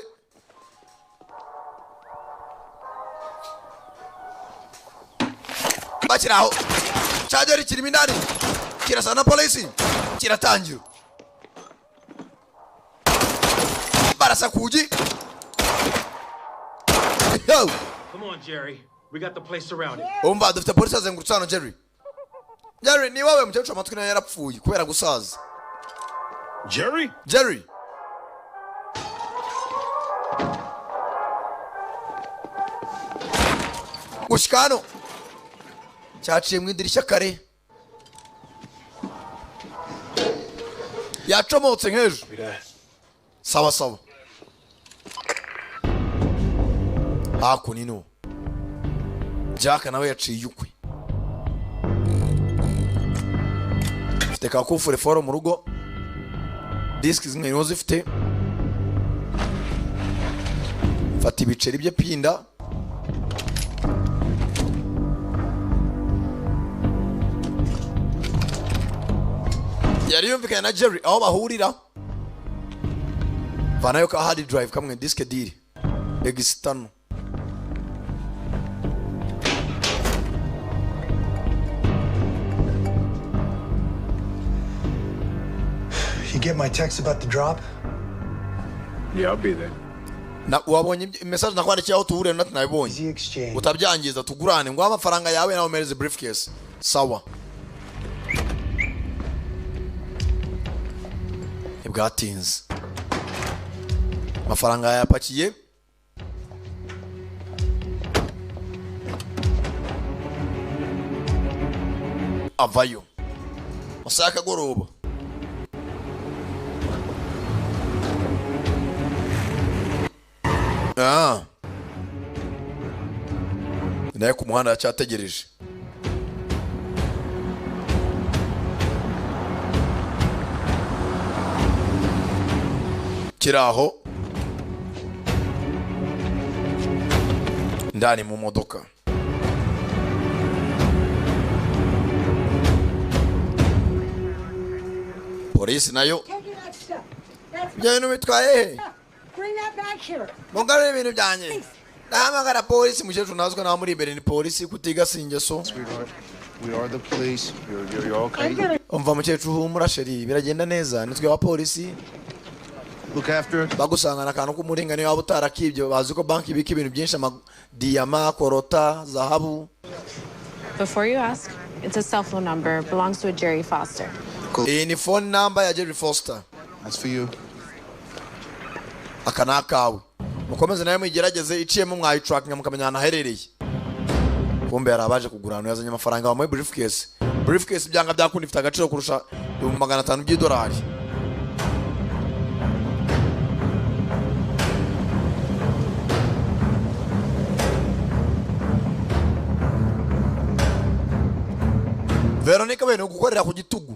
Bakiraho. Cyagera kiriminari. Kirasa na polisi. Kiratangira. Barasa kuji. Yo. Come on, Jerry. We got the place surrounded. Umva dufite polisi azengurutse hano Jerry. Jerry ni wawe mukecuru amatwi nayo yarapfuye kubera gusaza. Jerry? Jerry. Gushikano. Cyaciye mu idirishya kare. Yacomotse nk'ejo. Sawa sawa. Hakunino. Jack nawe yaciye ukwe. Mfite kakufure foro mu rugo. Disk zimwe nizo zifite. Fata ibiceri bye pinda. Yari yumvikanye na Jerry aho bahurira. Vanayo ka hard drive kamwe disk deal. External. You get my text about the drop? Yeah, I'll be there. Na wabonye message nakwandikiye aho tuhure na tunabonye. Utabyangiza tugurane ngo amafaranga yawe nawe mereze briefcase. Sawa. Ibwatinze. Amafaranga yapakiye. Avayo. Masaka goroba. Naye ku muhanda cyategereje. Kiraho ndani mu modoka. Polisi nayo. Njye no mitwaye. Bring that back here. Mugarure ibintu byanye. Nahamagara polisi mukecuru nazwe nawe muri imbere ni polisi kutiga singeso. We are the police. You're okay. Umva mukecuru humura sheri biragenda neza nitwe wa polisi. Look after it. Bagusanga nakantu kumuringane waba utarakibyo bazi ko banki ibika ibintu byinshi diyama korota zahabu. Before you ask, it's a cell phone number. Belongs to a Jerry Foster. Cool. Ni phone number ya Jerry Foster. That's for you. Aka nakawe. Mukomeze nawe mugerageze iciyemo mwayi tracking mukamenya naherereye. Kumbe yarabaje kugurana yazanye amafaranga wa muri briefcase. Briefcase byanga byakundi ifite agaciro kurusha $500 by'idolari. Veronica bene gukorera ku gitugu.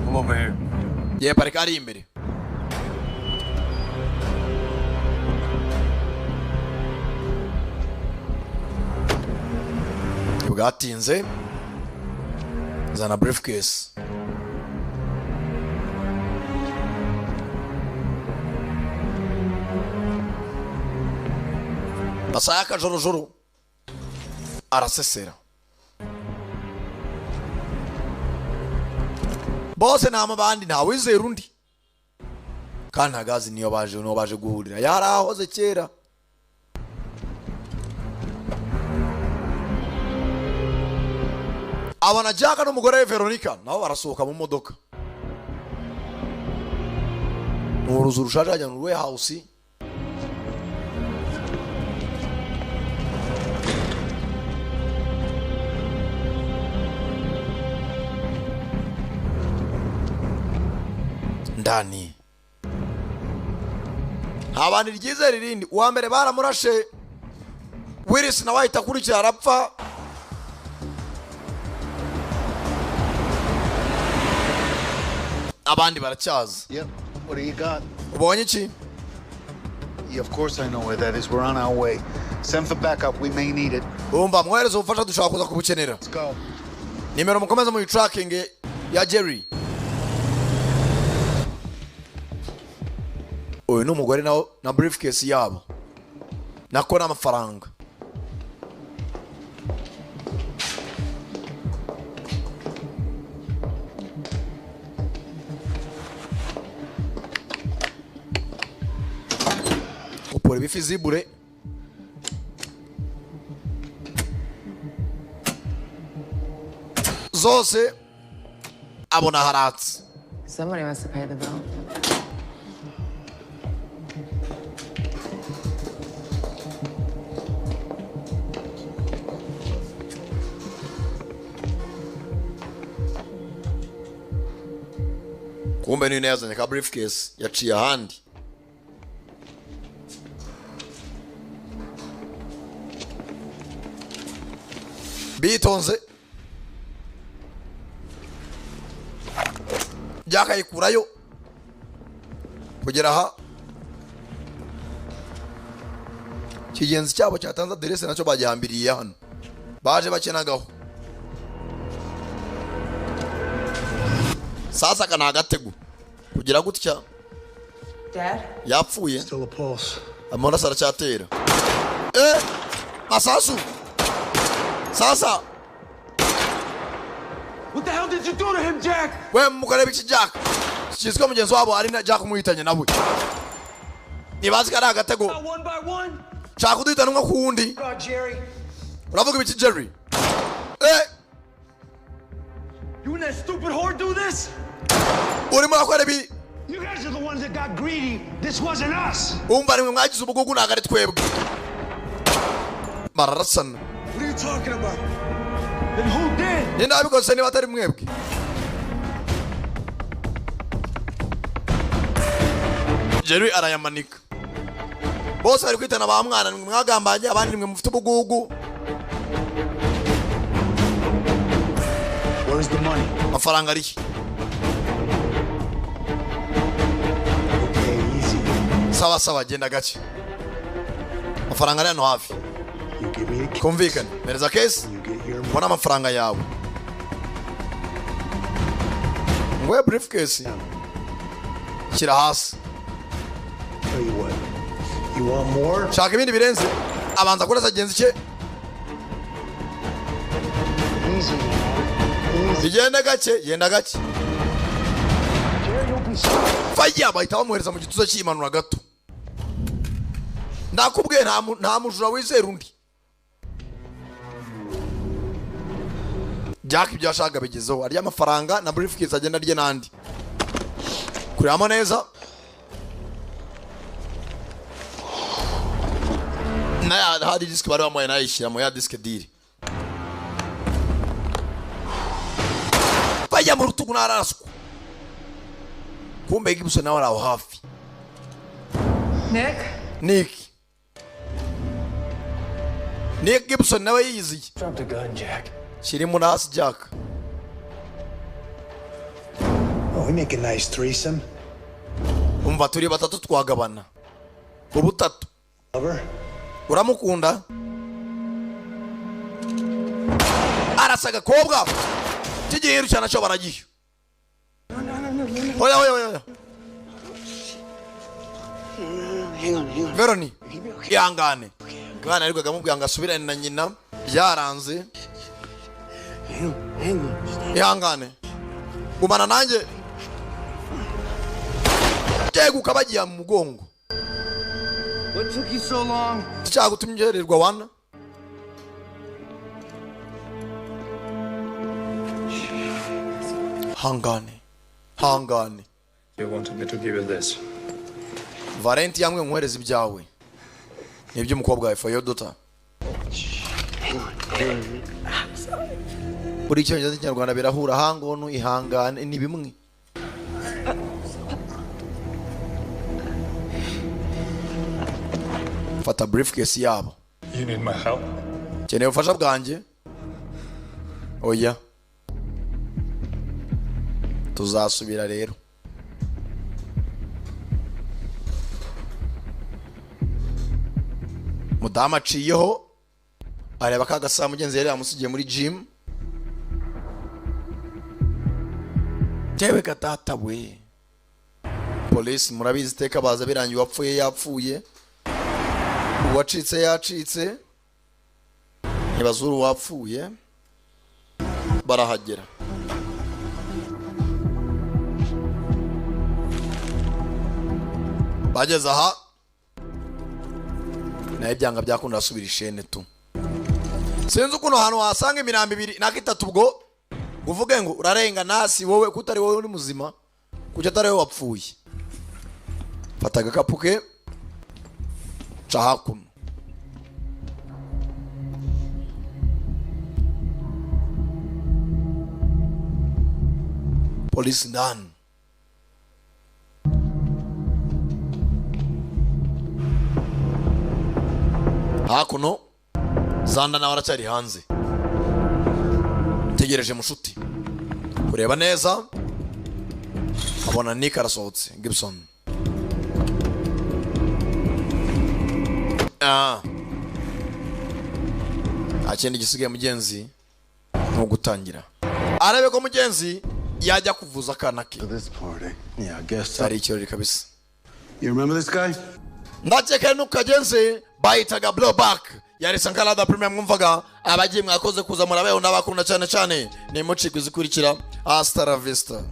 Come over here. Yeah, pareka ari imbere. Bwatinze. Zana briefcase. Masaka jorojoro arasesera bose nama bandi nta wizera undi kandi ntagazi niyo baje guhurira yarahoze kera abana Jack n'umugore we Veronica nabo barasohoka mu modoka uruzu rushaje ajya mu warehouse ndani abandi ryize ririndi uwa mbere baramurashe Willis na wahita kurikira arapfa abandi baracyaza. Yep. What do you got? Ubonye iki? Yeah, of course I know where that is. We're on our way. Send for backup. We may need it. Umba mwereze ufasha dushaka kuza kubukenera. Let's go. Nimero mukomeza mu tracking ya Jerry. Oyo n'umugore na briefcase yabo. Nako n'amafaranga. Upore bifizibure. Zose abona haratse. Somebody must have paid the bill. Kumbe ni yazanye ka briefcase yaciye ahandi. Bitonze Jakayikurayo kugera aha kigenzi cyabo cyatanze adresse nacyo bagihambiriye hano baje bakenagaho sasa kana agatego kugira gutya Dad yapfuye Still a pulse. amona sara cyatera masasu sasa. What the hell did you do to him, Jack? We mukareba iki Jack kizwe mugenzi wabo ari na Jack muhitanye nawe nibazi kari agatego One by one. Chaka kuduhitana umwe kuwundi God, Jerry. uravuga ibiki Jerry You and that stupid whore do this? urimo akora ibi. You guys are the ones that got greedy. This wasn't us. Umva nimwe mwagize ubugugu ntabwo ari twebwe bararasana. What are you talking about? Then who did? Ni ndabikoze niba atari mwebwe. Jerry arayamanika bose bari kwitana ba mwana nimwe mwagambanye abandi nimwe mufite ubugugu. Where's the money? Amafaranga ari Okay, easy. sawa sawa genda gace amafaranga ari hano hafi. kumvikane mereza case mbona amafaranga yawe ngwe briefcase shyira hasi shaka ibindi birenze abanza kurasa genzi cye igenda gake yenda gake faya bahita bamuhereza mu gituza cy'imanura gato ndakubwiye nta mujura wizera undi Jack ibyo yashaka bigezeho arya amafaranga na briefcase agenda arye nandi kuramo neza na hadi disk bari bamuhaye nayishyira mu ya disk deal bajya mu rutugu naraswa kumbe Gibson nawe araho hafi Nick Gibson nawe yiziye Drop the gun, Jack. Shiri mu nasi Jack. Oh, we make a nice threesome. Umva turi batatu twagabana. Ubutatu. Uramukunda? Arasaga kobwa. Kigiheru cyana cyo baragiye. Oya. Hang on. Veroni. Ihangane. Mwana ariko agamubwira ngo asubirane na nyina byaranze. Ihangane. Gumana nanjye. Tego kabagiye mu mugongo. What took you so long? Cyagutumjererwa wana. Hangane. You wanted me to give you this. Valenti yamwe nkohereza ibyawe. Nibyo umukobwa wawe for your daughter. Buri cyongereza cy'Ikinyarwanda birahura hangono ihangane ni bimwe. Fata briefcase yabo. You need my help? Keneye ubufasha bwanjye? Oya. Tuzasubira rero. Mudama aciyeho areba kagasa mugenzi yari yamusigiye muri gym. Tewe gatata we. Police murabizi teka baza birangiye wapfuye yapfuye. Uwacitse yacitse. Nibazuru wapfuye. Barahagera. Bageze aha naye byanga byakunda asubira ishene tu. Sinzi ukuntu hano wasanga imirambi ibiri nakitatu ubwo uvuge ngo urarenga nasi wowe kutari wowe uri muzima kuko atari wowe wapfuye. Fata agakapu ke ca hakuno. Police ndani. Hakuno Zanda nawe aracyari hanze. Tegereje mushuti. Kureba neza. Abona Nick arasohotse Gibson. Akindi gisigaye mugenzi no gutangira. Arabe ko mugenzi yajya kuvuza kanake. Yeah, I guess so. Ari ikirori kabisa. You remember this guy? Ndakeka nuko agenze bayitaga blowback. Yari Sankalada Premium mwumvaga abagiye mwakoze kuza murabeho n'abakunda cyane ni mucikwizikurikira. Hasta la vista.